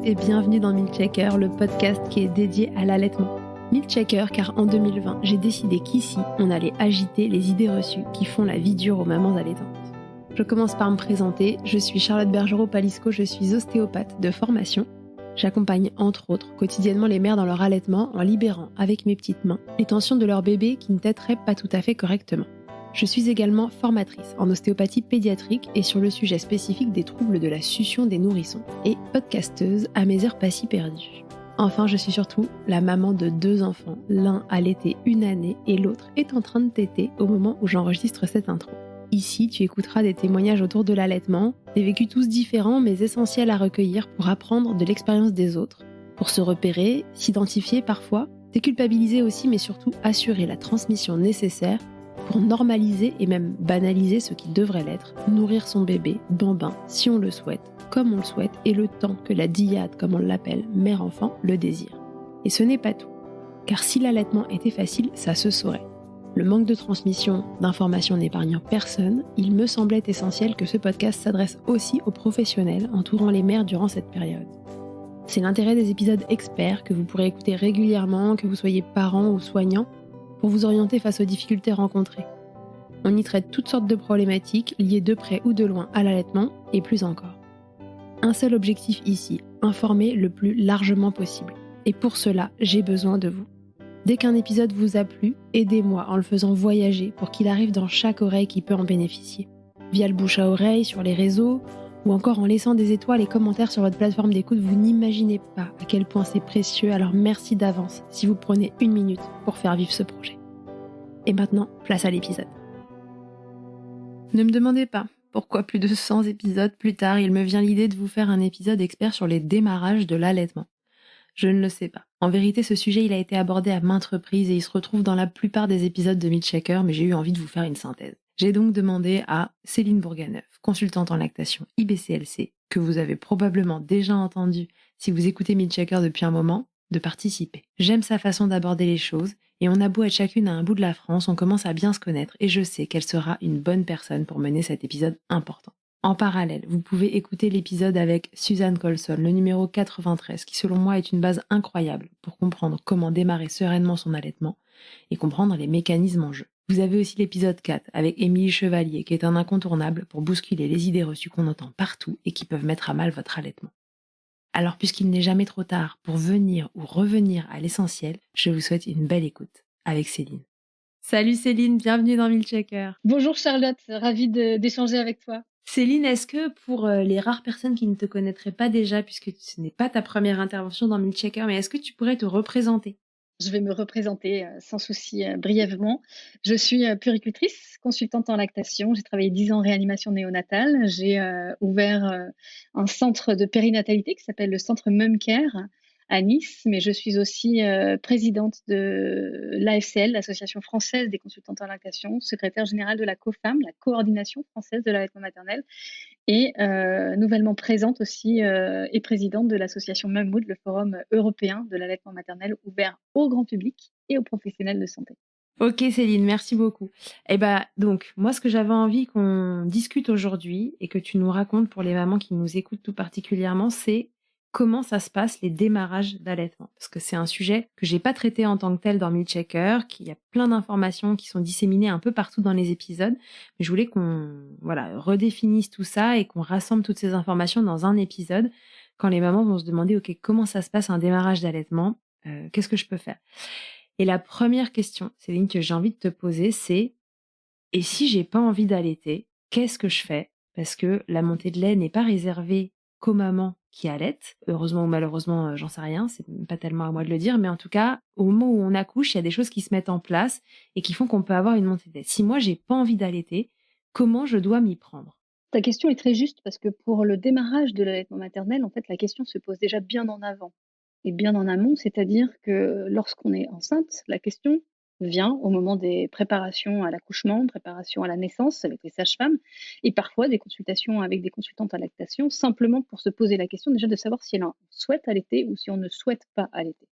et bienvenue dans Milkshaker, le podcast qui est dédié à l'allaitement. Milkshaker car en 2020, j'ai décidé qu'ici, on allait agiter les idées reçues qui font la vie dure aux mamans allaitantes. Je commence par me présenter, je suis Charlotte Bergerot-Palisco, je suis ostéopathe de formation. J'accompagne entre autres quotidiennement les mères dans leur allaitement en libérant avec mes petites mains les tensions de leur bébé qui ne téteraient pas tout à fait correctement. Je suis également formatrice en ostéopathie pédiatrique et sur le sujet spécifique des troubles de la succion des nourrissons et podcasteuse à mes heures pas si perdues. Enfin, je suis surtout la maman de 2 enfants, l'un allaité 1 année et l'autre est en train de téter au moment où j'enregistre cette intro. Ici, tu écouteras des témoignages autour de l'allaitement, des vécus tous différents mais essentiels à recueillir pour apprendre de l'expérience des autres, pour se repérer, s'identifier parfois, déculpabiliser aussi mais surtout assurer la transmission nécessaire pour normaliser et même banaliser ce qui devrait l'être, nourrir son bébé, bambin, si on le souhaite, comme on le souhaite, et le temps que la dyade, comme on l'appelle, mère-enfant, le désire. Et ce n'est pas tout, car si l'allaitement était facile, ça se saurait. Le manque de transmission d'informations n'épargnant personne, il me semblait essentiel que ce podcast s'adresse aussi aux professionnels entourant les mères durant cette période. C'est l'intérêt des épisodes experts que vous pourrez écouter régulièrement, que vous soyez parents ou soignants, pour vous orienter face aux difficultés rencontrées. On y traite toutes sortes de problématiques liées de près ou de loin à l'allaitement et plus encore. Un seul objectif ici, informer le plus largement possible. Et pour cela, j'ai besoin de vous. Dès qu'un épisode vous a plu, aidez-moi en le faisant voyager pour qu'il arrive dans chaque oreille qui peut en bénéficier. Via le bouche à oreille, sur les réseaux, ou encore en laissant des étoiles et commentaires sur votre plateforme d'écoute, vous n'imaginez pas à quel point c'est précieux, alors merci d'avance si vous prenez 1 minute pour faire vivre ce projet. Et maintenant, place à l'épisode. Ne me demandez pas pourquoi plus de 100 épisodes plus tard, il me vient l'idée de vous faire un épisode expert sur les démarrages de l'allaitement. Je ne le sais pas. En vérité, ce sujet il a été abordé à maintes reprises et il se retrouve dans la plupart des épisodes de Milkshaker, mais j'ai eu envie de vous faire une synthèse. J'ai donc demandé à Céline Bourganeuf, consultante en lactation IBCLC, que vous avez probablement déjà entendu si vous écoutez Milkshaker depuis un moment, de participer. J'aime sa façon d'aborder les choses et on a beau être chacune à un bout de la France, on commence à bien se connaître et je sais qu'elle sera une bonne personne pour mener cet épisode important. En parallèle, vous pouvez écouter l'épisode avec Suzanne Colson, le numéro 93, qui selon moi est une base incroyable pour comprendre comment démarrer sereinement son allaitement et comprendre les mécanismes en jeu. Vous avez aussi l'épisode 4 avec Émilie Chevalier, qui est un incontournable pour bousculer les idées reçues qu'on entend partout et qui peuvent mettre à mal votre allaitement. Alors puisqu'il n'est jamais trop tard pour venir ou revenir à l'essentiel, je vous souhaite une belle écoute avec Céline. Salut Céline, bienvenue dans Milkshaker. Bonjour Charlotte, ravie d'échanger avec toi. Céline, est-ce que pour les rares personnes qui ne te connaîtraient pas déjà, puisque ce n'est pas ta première intervention dans Milkshaker, mais est-ce que tu pourrais te représenter ? Je vais me représenter sans souci brièvement. Je suis puéricultrice, consultante en lactation. J'ai travaillé 10 ans en réanimation néonatale. J'ai ouvert un centre de périnatalité qui s'appelle le centre Mumcare à Nice, mais je suis aussi présidente de l'AFCL, l'Association française des consultantes en lactation, secrétaire générale de la COFAM, la coordination française de l'allaitement maternel, et nouvellement présente aussi et présidente de l'association Mumwood, le forum européen de l'allaitement maternel ouvert au grand public et aux professionnels de santé. Ok Céline, merci beaucoup. Donc, moi ce que j'avais envie qu'on discute aujourd'hui et que tu nous racontes pour les mamans qui nous écoutent tout particulièrement, c'est comment ça se passe les démarrages d'allaitement. Parce que c'est un sujet que j'ai pas traité en tant que tel dans Milkshaker, qu'il y a plein d'informations qui sont disséminées un peu partout dans les épisodes, mais je voulais qu'on redéfinisse tout ça et qu'on rassemble toutes ces informations dans un épisode quand les mamans vont se demander ok, comment ça se passe un démarrage d'allaitement, qu'est-ce que je peux faire? Et la première question, Céline, que j'ai envie de te poser, c'est et si j'ai pas envie d'allaiter, qu'est-ce que je fais? Parce que la montée de lait n'est pas réservée qu'aux mamans qui allaitent. Heureusement ou malheureusement, j'en sais rien, c'est pas tellement à moi de le dire, mais en tout cas, au moment où on accouche, il y a des choses qui se mettent en place et qui font qu'on peut avoir une montée de lait. Si moi, j'ai pas envie d'allaiter, comment je dois m'y prendre? Ta question est très juste parce que pour le démarrage de l'allaitement maternel, en fait, la question se pose déjà bien en avant et bien en amont, c'est-à-dire que lorsqu'on est enceinte, la question vient au moment des préparations à l'accouchement, préparations à la naissance avec les sages-femmes et parfois des consultations avec des consultantes à lactation, simplement pour se poser la question déjà de savoir si on souhaite allaiter ou si on ne souhaite pas allaiter.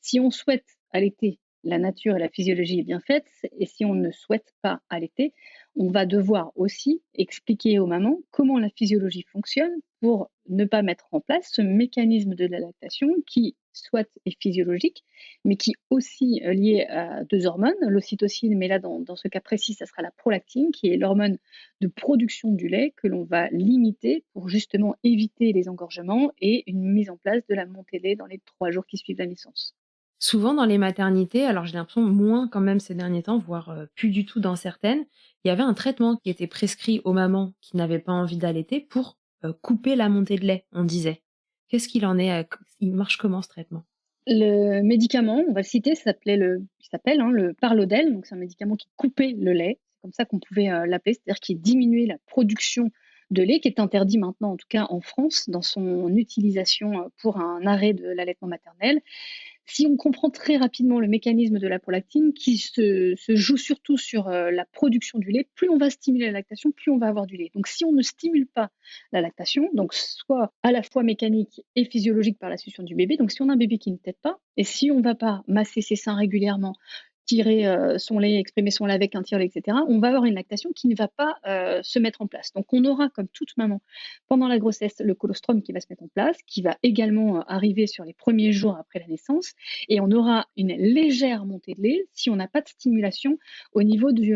Si on souhaite allaiter, la nature et la physiologie est bien faite, et si on ne souhaite pas allaiter, On va devoir aussi expliquer aux mamans comment la physiologie fonctionne pour ne pas mettre en place ce mécanisme de la lactation qui soit est physiologique, mais qui est aussi lié à deux hormones, l'ocytocine, mais là dans ce cas précis, ça sera la prolactine, qui est l'hormone de production du lait que l'on va limiter pour justement éviter les engorgements et une mise en place de la montée de lait dans les 3 jours qui suivent la naissance. Souvent dans les maternités, alors j'ai l'impression moins quand même ces derniers temps, voire, plus du tout dans certaines, il y avait un traitement qui était prescrit aux mamans qui n'avaient pas envie d'allaiter pour, couper la montée de lait, on disait. Qu'est-ce qu'il en est, il marche comment ce traitement? Le médicament, on va le citer, il s'appelle hein, le Parlodel, donc c'est un médicament qui coupait le lait, c'est comme ça qu'on pouvait l'appeler, c'est-à-dire qui diminuait la production de lait, qui est interdit maintenant, en tout cas en France, dans son utilisation pour un arrêt de l'allaitement maternel. Si on comprend très rapidement le mécanisme de la prolactine qui se joue surtout sur la production du lait, plus on va stimuler la lactation, plus on va avoir du lait. Donc si on ne stimule pas la lactation, donc soit à la fois mécanique et physiologique par la succion du bébé, donc si on a un bébé qui ne tète pas, et si on ne va pas masser ses seins régulièrement, tirer son lait, exprimer son lait avec un tire-lait, etc., on va avoir une lactation qui ne va pas se mettre en place. Donc on aura, comme toute maman, pendant la grossesse, le colostrum qui va se mettre en place, qui va également arriver sur les premiers jours après la naissance, et on aura une légère montée de lait si on n'a pas de stimulation au niveau du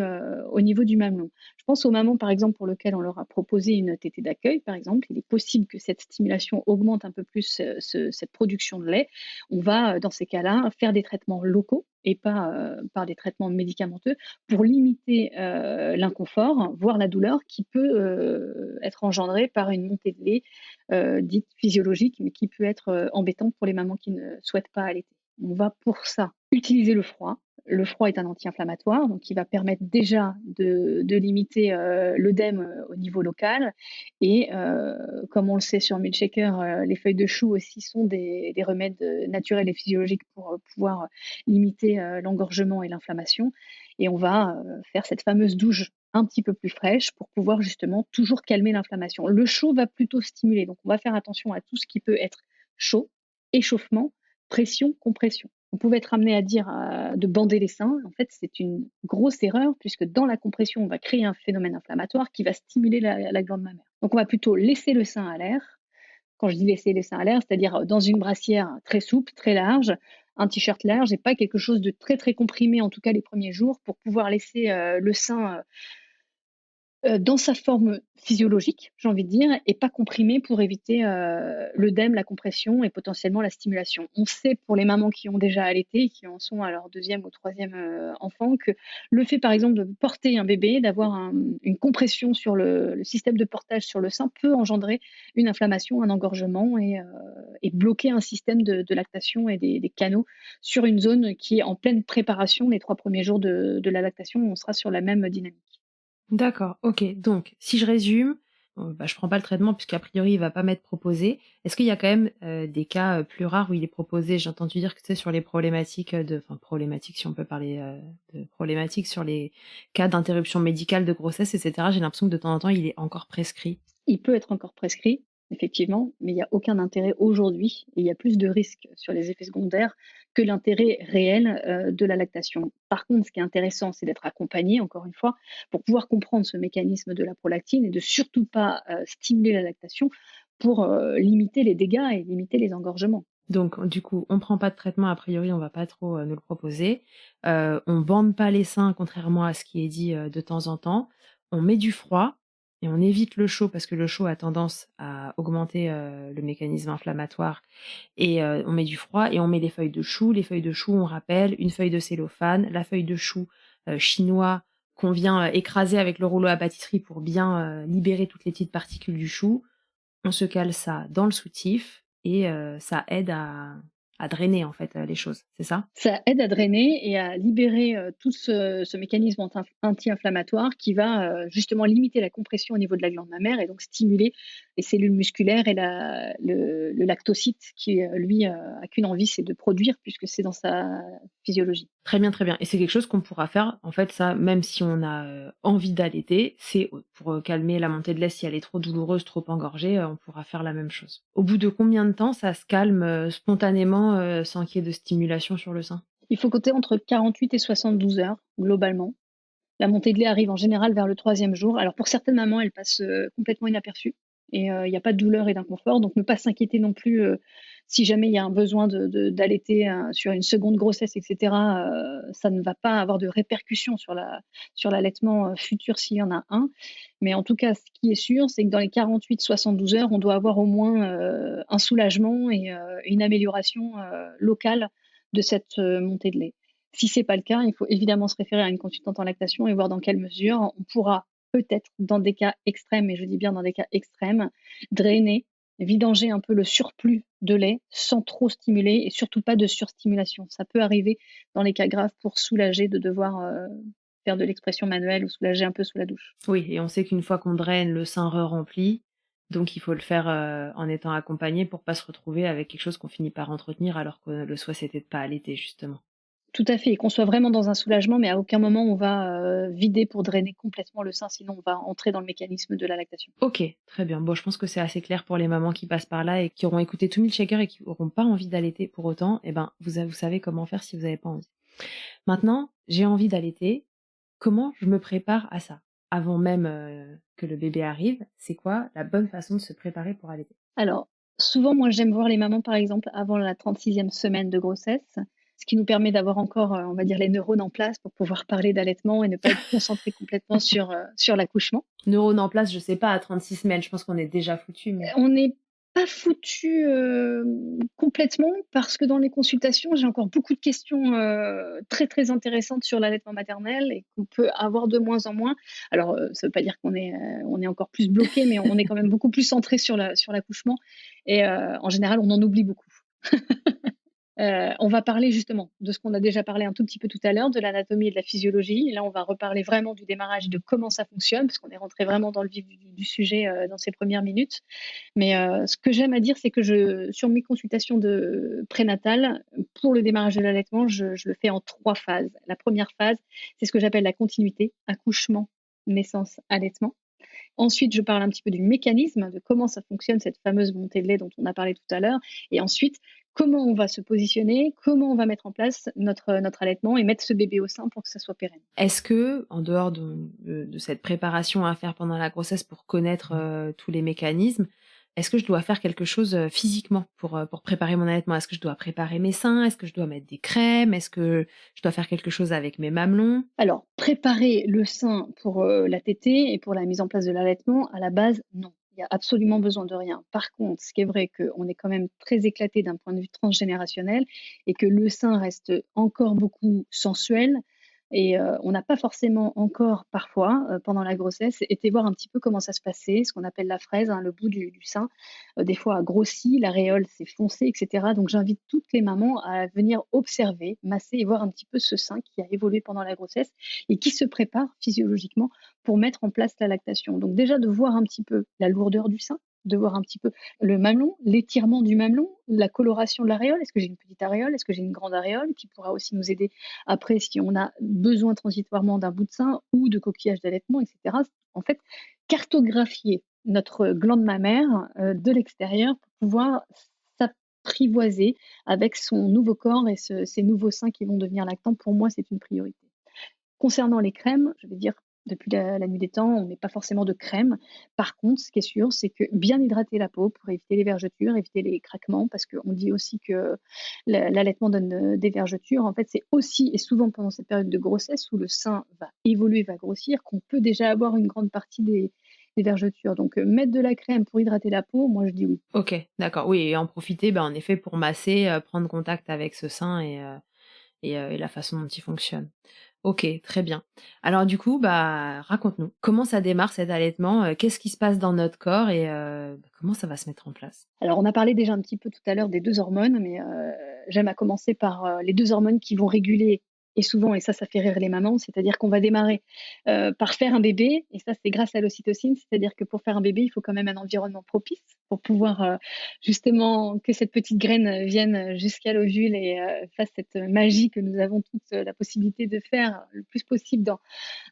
mamelon. Je pense aux mamans, par exemple, pour lesquelles on leur a proposé une tétée d'accueil, par exemple. Il est possible que cette stimulation augmente un peu plus cette production de lait. On va, dans ces cas-là, faire des traitements locaux et pas par des traitements médicamenteux pour limiter l'inconfort, voire la douleur qui peut être engendrée par une montée de lait dite physiologique, mais qui peut être embêtante pour les mamans qui ne souhaitent pas allaiter. On va pour ça utiliser le froid. Le froid est un anti-inflammatoire, donc qui va permettre déjà de limiter l'œdème au niveau local. Et comme on le sait sur Milkshaker, les feuilles de chou aussi sont des remèdes naturels et physiologiques pour pouvoir limiter l'engorgement et l'inflammation. Et on va faire cette fameuse douche un petit peu plus fraîche pour pouvoir justement toujours calmer l'inflammation. Le chaud va plutôt stimuler, donc on va faire attention à tout ce qui peut être chaud, échauffement, pression, compression. On pouvait être amené à dire de bander les seins. En fait, c'est une grosse erreur puisque dans la compression, on va créer un phénomène inflammatoire qui va stimuler la glande mammaire. Donc, on va plutôt laisser le sein à l'air. Quand je dis laisser le sein à l'air, c'est-à-dire dans une brassière très souple, très large, un t-shirt large et pas quelque chose de très très comprimé, en tout cas les premiers jours, pour pouvoir laisser le sein dans sa forme physiologique, j'ai envie de dire, et pas comprimé pour éviter l'œdème, la compression et potentiellement la stimulation. On sait pour les mamans qui ont déjà allaité et qui en sont à leur deuxième ou troisième enfant que le fait, par exemple, de porter un bébé, d'avoir une compression sur le système de portage sur le sein peut engendrer une inflammation, un engorgement et bloquer un système de lactation et des canaux sur une zone qui est en pleine préparation. Les 3 premiers jours de la lactation, on sera sur la même dynamique. D'accord, OK. Donc si je résume, je prends pas le traitement puisqu'a priori il va pas m'être proposé. Est-ce qu'il y a quand même, des cas, plus rares où il est proposé? J'ai entendu dire que, tu sais, sur les problématiques, problématiques si on peut parler, de problématiques sur les cas d'interruption médicale de grossesse et cetera, j'ai l'impression que de temps en temps il est encore prescrit. Il peut être encore prescrit, effectivement, mais il n'y a aucun intérêt aujourd'hui et il y a plus de risques sur les effets secondaires que l'intérêt réel de la lactation. Par contre, ce qui est intéressant, c'est d'être accompagné, encore une fois, pour pouvoir comprendre ce mécanisme de la prolactine et de surtout pas stimuler la lactation pour limiter les dégâts et limiter les engorgements. Donc du coup, on prend pas de traitement, a priori on va pas trop, nous le proposer. On bande pas les seins contrairement à ce qui est dit, de temps en temps. On met du froid et on évite le chaud parce que le chaud a tendance à augmenter, le mécanisme inflammatoire et on met du froid et on met les feuilles de chou. Les feuilles de chou, on rappelle, une feuille de cellophane, la feuille de chou, chinois qu'on vient, écraser avec le rouleau à pâtisserie pour bien, libérer toutes les petites particules du chou. On se cale ça dans le soutif et ça aide à drainer en fait, les choses, c'est ça? Ça aide à drainer et à libérer tout ce mécanisme anti-inflammatoire qui va justement limiter la compression au niveau de la glande mammaire et donc stimuler les cellules musculaires et le lactocyte qui, lui, a qu'une envie, c'est de produire puisque c'est dans sa physiologie. Très bien, très bien et c'est quelque chose qu'on pourra faire en fait ça même si on a, envie d'allaiter, c'est pour, calmer la montée de lait si elle est trop douloureuse, trop engorgée, on pourra faire la même chose. Au bout de combien de temps ça se calme, spontanément, sans qu'il y ait de stimulation sur le sein? Il faut compter entre 48 et 72 heures globalement. La montée de lait arrive en général vers le troisième jour. Alors pour certaines mamans, elle passe complètement inaperçue et il n'y a pas de douleur et d'inconfort. Donc ne pas s'inquiéter non plus si jamais il y a un besoin d'allaiter sur une seconde grossesse, etc. Ça ne va pas avoir de répercussions sur l'allaitement futur s'il y en a un. Mais en tout cas, ce qui est sûr, c'est que dans les 48-72 heures, on doit avoir au moins un soulagement et une amélioration locale de cette montée de lait. Si ce n'est pas le cas, il faut évidemment se référer à une consultante en lactation et voir dans quelle mesure on pourra peut-être, dans des cas extrêmes, et je dis bien dans des cas extrêmes, drainer, vidanger un peu le surplus de lait sans trop stimuler et surtout pas de surstimulation. Ça peut arriver dans les cas graves pour soulager de devoir faire de l'expression manuelle ou soulager un peu sous la douche. Oui, et on sait qu'une fois qu'on draine, le sein re-remplit, donc il faut le faire en étant accompagné pour pas se retrouver avec quelque chose qu'on finit par entretenir alors que le souhait c'était de pas allaiter justement. Tout à fait, et qu'on soit vraiment dans un soulagement, mais à aucun moment on va vider pour drainer complètement le sein, sinon on va entrer dans le mécanisme de la lactation. Ok, très bien. Bon, je pense que c'est assez clair pour les mamans qui passent par là et qui auront écouté tout Milkshaker et qui n'auront pas envie d'allaiter pour autant. Eh ben, vous savez comment faire si vous n'avez pas envie. Maintenant, j'ai envie d'allaiter. Comment je me prépare à ça? Avant même que le bébé arrive, c'est quoi la bonne façon de se préparer pour allaiter? Alors, souvent, moi, j'aime voir les mamans, par exemple, avant la 36e semaine de grossesse, ce qui nous permet d'avoir encore, on va dire, les neurones en place pour pouvoir parler d'allaitement et ne pas être concentré complètement sur l'accouchement. Neurones en place, je sais pas, à 36 semaines, je pense qu'on est déjà foutu, mais... On n'est pas foutu complètement parce que dans les consultations, j'ai encore beaucoup de questions très, très intéressantes sur l'allaitement maternel et qu'on peut avoir de moins en moins. Alors, ça ne veut pas dire on est encore plus bloqué, mais on est quand même beaucoup plus centré sur l'accouchement et en général, on en oublie beaucoup. On va parler justement de ce qu'on a déjà parlé un tout petit peu tout à l'heure, de l'anatomie et de la physiologie. Et là, on va reparler vraiment du démarrage et de comment ça fonctionne, parce qu'on est rentré vraiment dans le vif du sujet dans ces premières minutes. Mais ce que j'aime à dire, c'est que sur mes consultations de prénatales, pour le démarrage de l'allaitement, je le fais en 3 phases. La première phase, c'est ce que j'appelle la continuité, accouchement, naissance, allaitement. Ensuite, je parle un petit peu du mécanisme, de comment ça fonctionne, cette fameuse montée de lait dont on a parlé tout à l'heure. Et ensuite, comment on va se positionner, comment on va mettre en place notre allaitement et mettre ce bébé au sein pour que ça soit pérenne. Est-ce que, en dehors de cette préparation à faire pendant la grossesse pour connaître tous les mécanismes, est-ce que je dois faire quelque chose physiquement pour préparer mon allaitement? Est-ce que je dois préparer mes seins? Est-ce que je dois mettre des crèmes? Est-ce que je dois faire quelque chose avec mes mamelons? Alors, préparer le sein pour la tétée et pour la mise en place de l'allaitement, à la base, non. Il y a absolument besoin de rien. Par contre, ce qui est vrai qu'on est quand même très éclaté d'un point de vue transgénérationnel et que le sein reste encore beaucoup sensuel. Et on n'a pas forcément encore, parfois, pendant la grossesse, été voir un petit peu comment ça se passait, ce qu'on appelle la fraise, hein, le bout du sein. Des fois, a grossi, l'aréole s'est foncée, etc. Donc, j'invite toutes les mamans à venir observer, masser et voir un petit peu ce sein qui a évolué pendant la grossesse et qui se prépare physiologiquement pour mettre en place la lactation. Donc, déjà, de voir un petit peu la lourdeur du sein, de voir un petit peu le mamelon, l'étirement du mamelon, la coloration de l'aréole. Est-ce que j'ai une petite aréole? Est-ce que j'ai une grande aréole qui pourra aussi nous aider après si on a besoin transitoirement d'un bout de sein ou de coquillage d'allaitement, etc. En fait, cartographier notre glande mammaire de l'extérieur pour pouvoir s'apprivoiser avec son nouveau corps et ces nouveaux seins qui vont devenir lactants, pour moi, c'est une priorité. Concernant les crèmes, je vais dire, depuis la nuit des temps, on ne met pas forcément de crème. Par contre, ce qui est sûr, c'est que bien hydrater la peau pour éviter les vergetures, éviter les craquements, parce qu'on dit aussi que l'allaitement donne des vergetures. En fait, c'est aussi et souvent pendant cette période de grossesse où le sein va évoluer, va grossir, qu'on peut déjà avoir une grande partie des vergetures. Donc, mettre de la crème pour hydrater la peau, moi, je dis oui. Ok, d'accord. Oui, et en profiter, en effet, pour masser, prendre contact avec ce sein et la façon dont il fonctionne. Ok, très bien. Alors du coup, raconte-nous, comment ça démarre cet allaitement? Qu'est-ce qui se passe dans notre corps et comment ça va se mettre en place? Alors, on a parlé déjà un petit peu tout à l'heure des 2 hormones, mais j'aime à commencer par les 2 hormones qui vont réguler et souvent, et ça fait rire les mamans, c'est-à-dire qu'on va démarrer par faire un bébé et ça, c'est grâce à l'ocytocine. C'est-à-dire que pour faire un bébé, il faut quand même un environnement propice pour pouvoir justement que cette petite graine vienne jusqu'à l'ovule et fasse cette magie que nous avons toutes la possibilité de faire le plus possible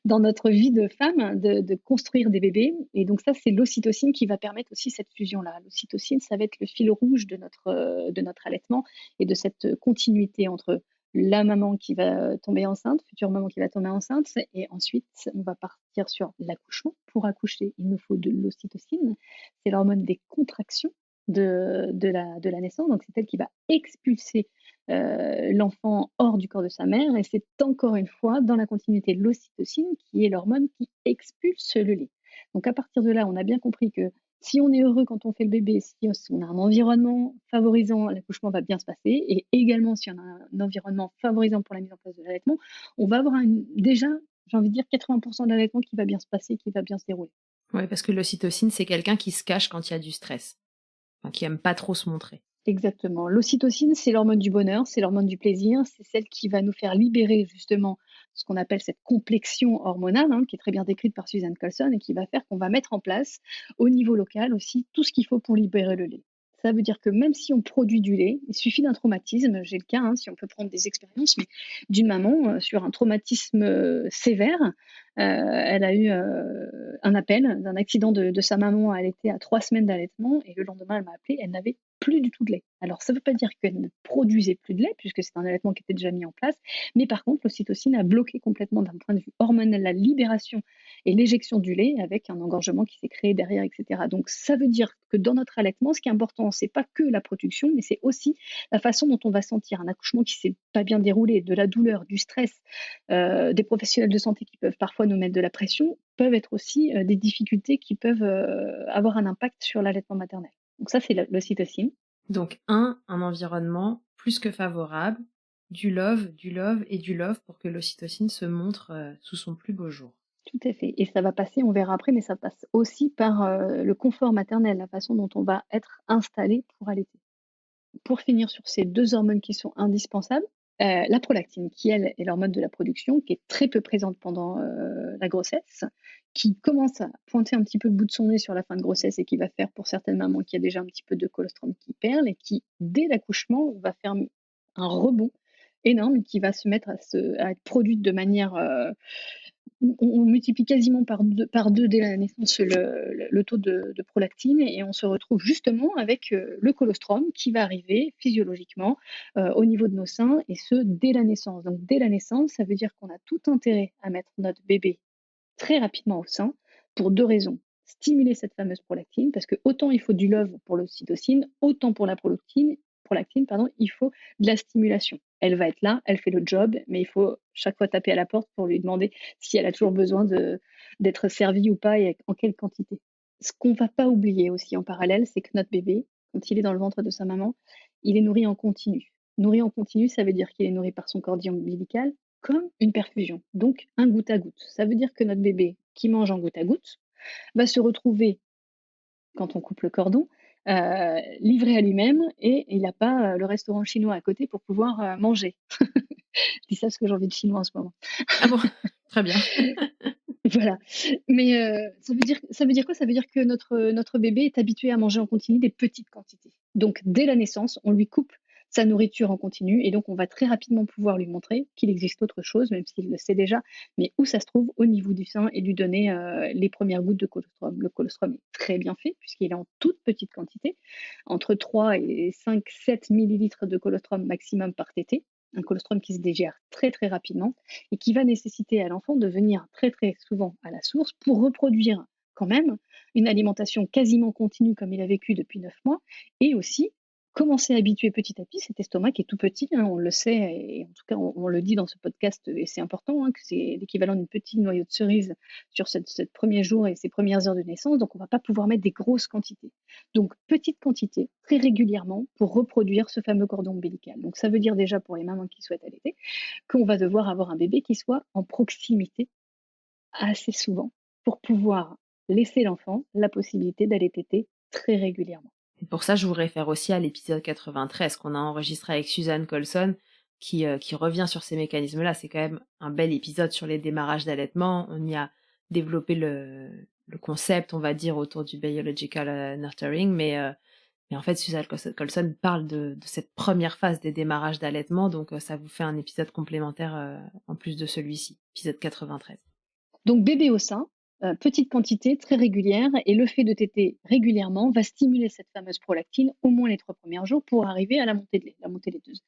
dans notre vie de femme, de construire des bébés. Et donc ça, c'est l'ocytocine qui va permettre aussi cette fusion-là. L'ocytocine, ça va être le fil rouge de notre allaitement et de cette continuité entre la maman qui va tomber enceinte, future maman qui va tomber enceinte, et ensuite on va partir sur l'accouchement. Pour accoucher, il nous faut de l'ocytocine, c'est l'hormone des contractions de la naissance, donc c'est elle qui va expulser l'enfant hors du corps de sa mère, et c'est encore une fois dans la continuité de l'ocytocine qui est l'hormone qui expulse le lait. Donc à partir de là, on a bien compris que si on est heureux quand on fait le bébé, si on a un environnement favorisant, l'accouchement va bien se passer, et également si on a un environnement favorisant pour la mise en place de l'allaitement, on va avoir déjà, j'ai envie de dire, 80% de l'allaitement qui va bien se passer, qui va bien se dérouler. Ouais, parce que l'ocytocine, c'est quelqu'un qui se cache quand il y a du stress, enfin, qui aime pas trop se montrer. Exactement. L'ocytocine, c'est l'hormone du bonheur, c'est l'hormone du plaisir, c'est celle qui va nous faire libérer justement ce qu'on appelle cette complexion hormonale, qui est très bien décrite par Suzanne Colson, et qui va faire qu'on va mettre en place au niveau local aussi tout ce qu'il faut pour libérer le lait. Ça veut dire que même si on produit du lait, il suffit d'un traumatisme, j'ai le cas, si on peut prendre des expériences, mais d'une maman sur un traumatisme sévère, elle a eu un appel d'un accident de sa maman, elle était à 3 semaines d'allaitement, et le lendemain elle m'a appelé, elle n'avait plus du tout de lait. Alors, ça ne veut pas dire qu'elle ne produisait plus de lait, puisque c'est un allaitement qui était déjà mis en place, mais par contre, l'ocytocine a bloqué complètement d'un point de vue hormonal la libération et l'éjection du lait, avec un engorgement qui s'est créé derrière, etc. Donc, ça veut dire que dans notre allaitement, ce qui est important, c'est pas que la production, mais c'est aussi la façon dont on va sentir un accouchement qui s'est pas bien déroulé, de la douleur, du stress, des professionnels de santé qui peuvent parfois nous mettre de la pression, peuvent être aussi des difficultés qui peuvent avoir un impact sur l'allaitement maternel. Donc ça, c'est l'ocytocine. Donc un environnement plus que favorable, du love et du love pour que l'ocytocine se montre sous son plus beau jour. Tout à fait. Et ça va passer, on verra après, mais ça passe aussi par le confort maternel, la façon dont on va être installé pour allaiter. Pour finir sur ces 2 hormones qui sont indispensables, la prolactine, qui elle est l'hormone de la production, qui est très peu présente pendant la grossesse, qui commence à pointer un petit peu le bout de son nez sur la fin de grossesse, et qui va faire pour certaines mamans qu'il y a déjà un petit peu de colostrum qui perle, et qui, dès l'accouchement, va faire un rebond énorme, et qui va se mettre à être produite de manière on multiplie quasiment par deux dès la naissance le taux de prolactine, et on se retrouve justement avec le colostrum qui va arriver physiologiquement au niveau de nos seins, et ce dès la naissance. Donc dès la naissance, ça veut dire qu'on a tout intérêt à mettre notre bébé très rapidement au sein pour 2 raisons. Stimuler cette fameuse prolactine, parce que autant il faut du love pour l'ocytocine, autant pour la prolactine, pardon, il faut de la stimulation. Elle va être là, elle fait le job, mais il faut chaque fois taper à la porte pour lui demander si elle a toujours besoin d'être servie ou pas, et en quelle quantité. Ce qu'on ne va pas oublier aussi en parallèle, c'est que notre bébé, quand il est dans le ventre de sa maman, il est nourri en continu. Nourri en continu, ça veut dire qu'il est nourri par son cordon ombilical, comme une perfusion, donc un goutte à goutte. Ça veut dire que notre bébé qui mange en goutte à goutte va se retrouver, quand on coupe le cordon, livré à lui-même, et il n'a pas le restaurant chinois à côté pour pouvoir manger. Je dis ça parce que j'ai envie de chinois en ce moment. Ah bon? Très bien. Voilà. Mais ça veut dire quoi? Ça veut dire que notre bébé est habitué à manger en continu des petites quantités. Donc dès la naissance, on lui coupe sa nourriture en continu, et donc on va très rapidement pouvoir lui montrer qu'il existe autre chose, même s'il le sait déjà, mais où ça se trouve au niveau du sein, et lui donner les premières gouttes de colostrum. Le colostrum est très bien fait puisqu'il est en toute petite quantité, entre 3 et 5-7 millilitres de colostrum maximum par tétée, un colostrum qui se digère très très rapidement, et qui va nécessiter à l'enfant de venir très très souvent à la source pour reproduire quand même une alimentation quasiment continue comme il a vécu depuis 9 mois, et aussi commencer à habituer petit à petit cet estomac qui est tout petit, on le sait, et en tout cas on le dit dans ce podcast, et c'est important, que c'est l'équivalent d'une petite noyau de cerise sur cette premier jour et ces premières heures de naissance, donc on ne va pas pouvoir mettre des grosses quantités. Donc petite quantité, très régulièrement, pour reproduire ce fameux cordon ombilical. Donc ça veut dire déjà, pour les mamans qui souhaitent allaiter, qu'on va devoir avoir un bébé qui soit en proximité assez souvent pour pouvoir laisser l'enfant la possibilité d'aller téter très régulièrement. Et pour ça, je vous réfère aussi à l'épisode 93 qu'on a enregistré avec Suzanne Colson, qui revient sur ces mécanismes-là. C'est quand même un bel épisode sur les démarrages d'allaitement. On y a développé le concept, on va dire, autour du biological nurturing, mais en fait, Suzanne Colson parle de cette première phase des démarrages d'allaitement, donc ça vous fait un épisode complémentaire en plus de celui-ci, épisode 93. Donc bébé au sein, petite quantité, très régulière, et le fait de téter régulièrement va stimuler cette fameuse prolactine au moins les 3 premiers jours pour arriver à la montée de lait, la montée laiteuse.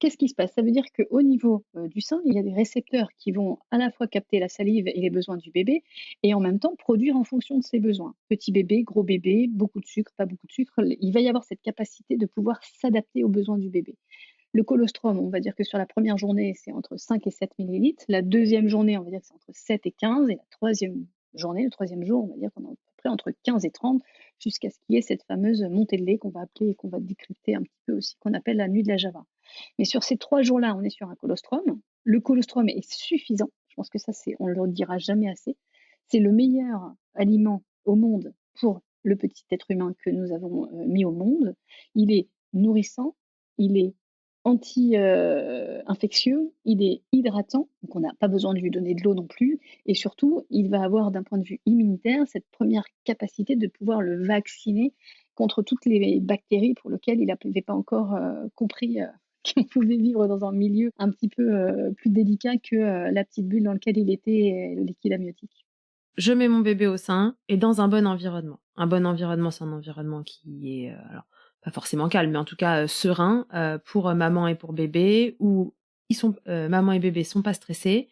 Qu'est-ce qui se passe? Ça veut dire qu'au niveau, du sein, il y a des récepteurs qui vont à la fois capter la salive et les besoins du bébé et en même temps produire en fonction de ses besoins. Petit bébé, gros bébé, beaucoup de sucre, pas beaucoup de sucre, il va y avoir cette capacité de pouvoir s'adapter aux besoins du bébé. Le colostrum, on va dire que sur la première journée, c'est entre 5 et 7 millilitres. La deuxième journée, on va dire que c'est entre 7 et 15 et la troisième journée, le troisième jour, on va dire qu'on est à peu près entre 15 et 30 jusqu'à ce qu'il y ait cette fameuse montée de lait qu'on va appeler et qu'on va décrypter un petit peu aussi, qu'on appelle la nuit de la Java. Mais sur ces 3 jours-là, on est sur un colostrum. Le colostrum est suffisant. Je pense que ça, on ne le dira jamais assez. C'est le meilleur aliment au monde pour le petit être humain que nous avons mis au monde. Il est nourrissant, il est anti-infectieux, il est hydratant, donc on n'a pas besoin de lui donner de l'eau non plus. Et surtout, il va avoir d'un point de vue immunitaire cette première capacité de pouvoir le vacciner contre toutes les bactéries pour lesquelles il n'avait pas encore compris qu'on pouvait vivre dans un milieu un petit peu plus délicat que la petite bulle dans laquelle il était et le liquide amniotique. Je mets mon bébé au sein et dans un bon environnement. Un bon environnement, c'est un environnement qui est, alors pas forcément calme, mais en tout cas, serein, pour, maman et pour bébé, où maman et bébé sont pas stressés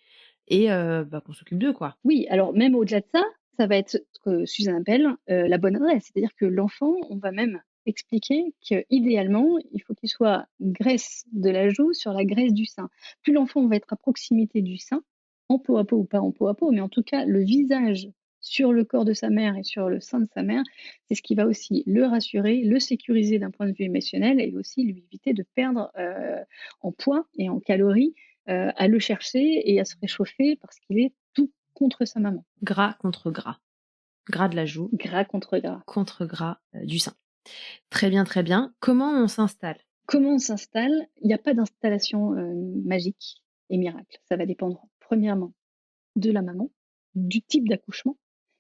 et qu'on s'occupe d'eux, quoi. Oui, alors même au-delà de ça, ça va être ce que Suzanne appelle la bonne adresse. C'est-à-dire que l'enfant, on va même expliquer qu'idéalement, il faut qu'il soit graisse de la joue sur la graisse du sein. Plus l'enfant va être à proximité du sein, en peau à peau ou pas en peau à peau, mais en tout cas, le visage sur le corps de sa mère et sur le sein de sa mère, c'est ce qui va aussi le rassurer, le sécuriser d'un point de vue émotionnel et aussi lui éviter de perdre en poids et en calories à le chercher et à se réchauffer parce qu'il est tout contre sa maman. Gras contre gras. Gras de la joue Gras contre gras. contre gras, du sein. Très bien, très bien. Comment on s'installe? Comment on s'installe? Il n'y a pas d'installation magique et miracle. Ça va dépendre, premièrement, de la maman, du type d'accouchement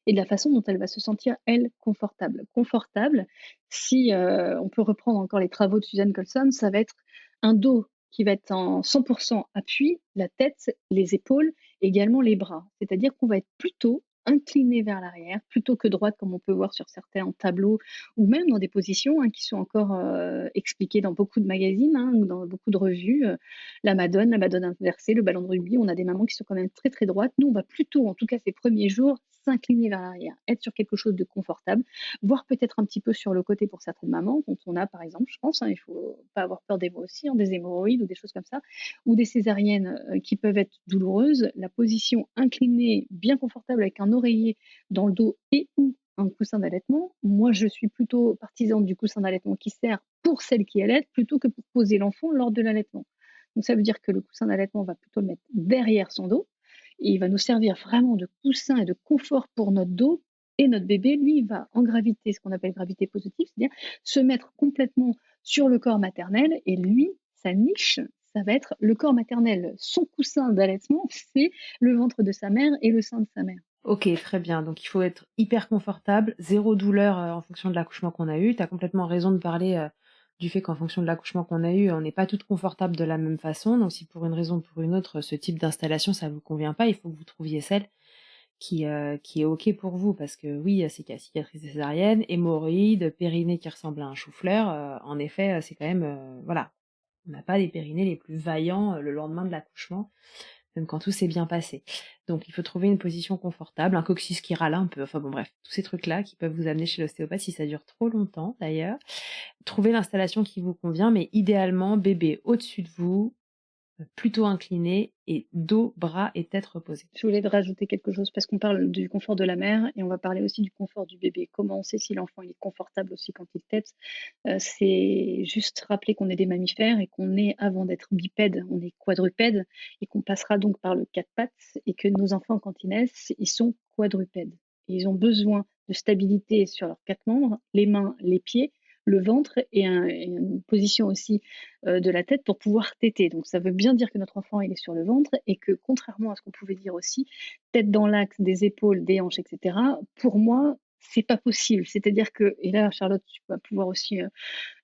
et de la façon dont elle va se sentir, elle, confortable. Confortable, si on peut reprendre encore les travaux de Suzanne Colson, ça va être un dos qui va être en 100% appui, la tête, les épaules, également les bras. C'est-à-dire qu'on va être plutôt incliné vers l'arrière plutôt que droite comme on peut voir sur certains tableaux ou même dans des positions qui sont encore expliquées dans beaucoup de magazines ou dans beaucoup de revues. La Madone inversée, le ballon de rugby, on a des mamans qui sont quand même très très droites. Nous, on va plutôt, en tout cas ces premiers jours, s'incliner vers l'arrière, être sur quelque chose de confortable, voire peut-être un petit peu sur le côté pour certaines mamans, quand on a par exemple, je pense, il ne faut pas avoir peur des mots aussi, des hémorroïdes ou des choses comme ça, ou des césariennes qui peuvent être douloureuses. La position inclinée, bien confortable avec un oreiller dans le dos et ou un coussin d'allaitement. Moi, je suis plutôt partisane du coussin d'allaitement qui sert pour celle qui allait plutôt que pour poser l'enfant lors de l'allaitement. Donc ça veut dire que le coussin d'allaitement, on va plutôt le mettre derrière son dos et il va nous servir vraiment de coussin et de confort pour notre dos. Et notre bébé, lui, il va en gravité, ce qu'on appelle gravité positive, c'est-à-dire se mettre complètement sur le corps maternel. Et lui, sa niche, ça va être le corps maternel. Son coussin d'allaitement, c'est le ventre de sa mère et le sein de sa mère. OK, très bien. Donc il faut être hyper confortable, 0 douleur, en fonction de l'accouchement qu'on a eu. Tu as complètement raison de parler, du fait qu'en fonction de l'accouchement qu'on a eu, on n'est pas toutes confortables de la même façon. Donc si pour une raison ou pour une autre, ce type d'installation, ça vous convient pas, il faut que vous trouviez celle qui est OK pour vous. Parce que oui, cicatrice césarienne, hémorroïdes, périnée qui ressemble à un chou-fleur, en effet, c'est quand même, voilà, on n'a pas les périnées les plus vaillants, le lendemain de l'accouchement, même quand tout s'est bien passé. Donc il faut trouver une position confortable, un coccyx qui râle un peu, enfin bon bref, tous ces trucs-là qui peuvent vous amener chez l'ostéopathe si ça dure trop longtemps d'ailleurs. Trouvez l'installation qui vous convient, mais idéalement bébé au-dessus de vous, plutôt incliné et dos, bras et tête reposés. Je voulais rajouter quelque chose parce qu'on parle du confort de la mère et on va parler aussi du confort du bébé. Comment on sait si l'enfant est confortable aussi quand il tète? C'est juste rappeler qu'on est des mammifères et qu'on est, avant d'être bipède, on est quadrupède et qu'on passera donc par le quatre pattes et que nos enfants, quand ils naissent, ils sont quadrupèdes. Et ils ont besoin de stabilité sur leurs 4 membres, les mains, les pieds, le ventre et une position aussi de la tête pour pouvoir téter. Donc ça veut bien dire que notre enfant il est sur le ventre et que contrairement à ce qu'on pouvait dire aussi, tête dans l'axe des épaules, des hanches, etc. Pour moi, c'est pas possible. C'est-à-dire que, et là Charlotte, tu vas pouvoir aussi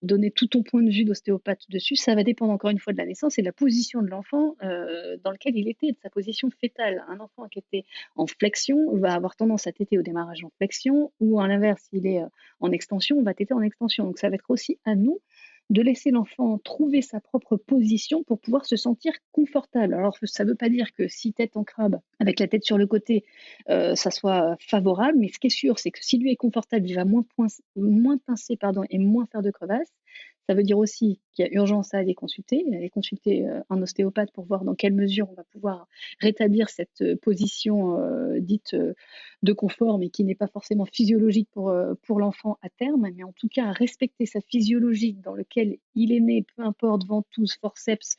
donner tout ton point de vue d'ostéopathe dessus, ça va dépendre encore une fois de la naissance et de la position de l'enfant dans lequel il était, de sa position fétale. Un enfant qui était en flexion va avoir tendance à téter au démarrage en flexion ou à l'inverse, s'il est en extension, on va téter en extension. Donc ça va être aussi à nous de laisser l'enfant trouver sa propre position pour pouvoir se sentir confortable. Alors, ça ne veut pas dire que si tête en crabe, avec la tête sur le côté, ça soit favorable, mais ce qui est sûr, c'est que si lui est confortable, il va moins pincer pardon, et moins faire de crevasses. Ça veut dire aussi qu'il y a urgence à aller consulter un ostéopathe pour voir dans quelle mesure on va pouvoir rétablir cette position dite de confort, mais qui n'est pas forcément physiologique pour l'enfant à terme, mais en tout cas à respecter sa physiologie dans laquelle il est né, peu importe, ventouse, forceps,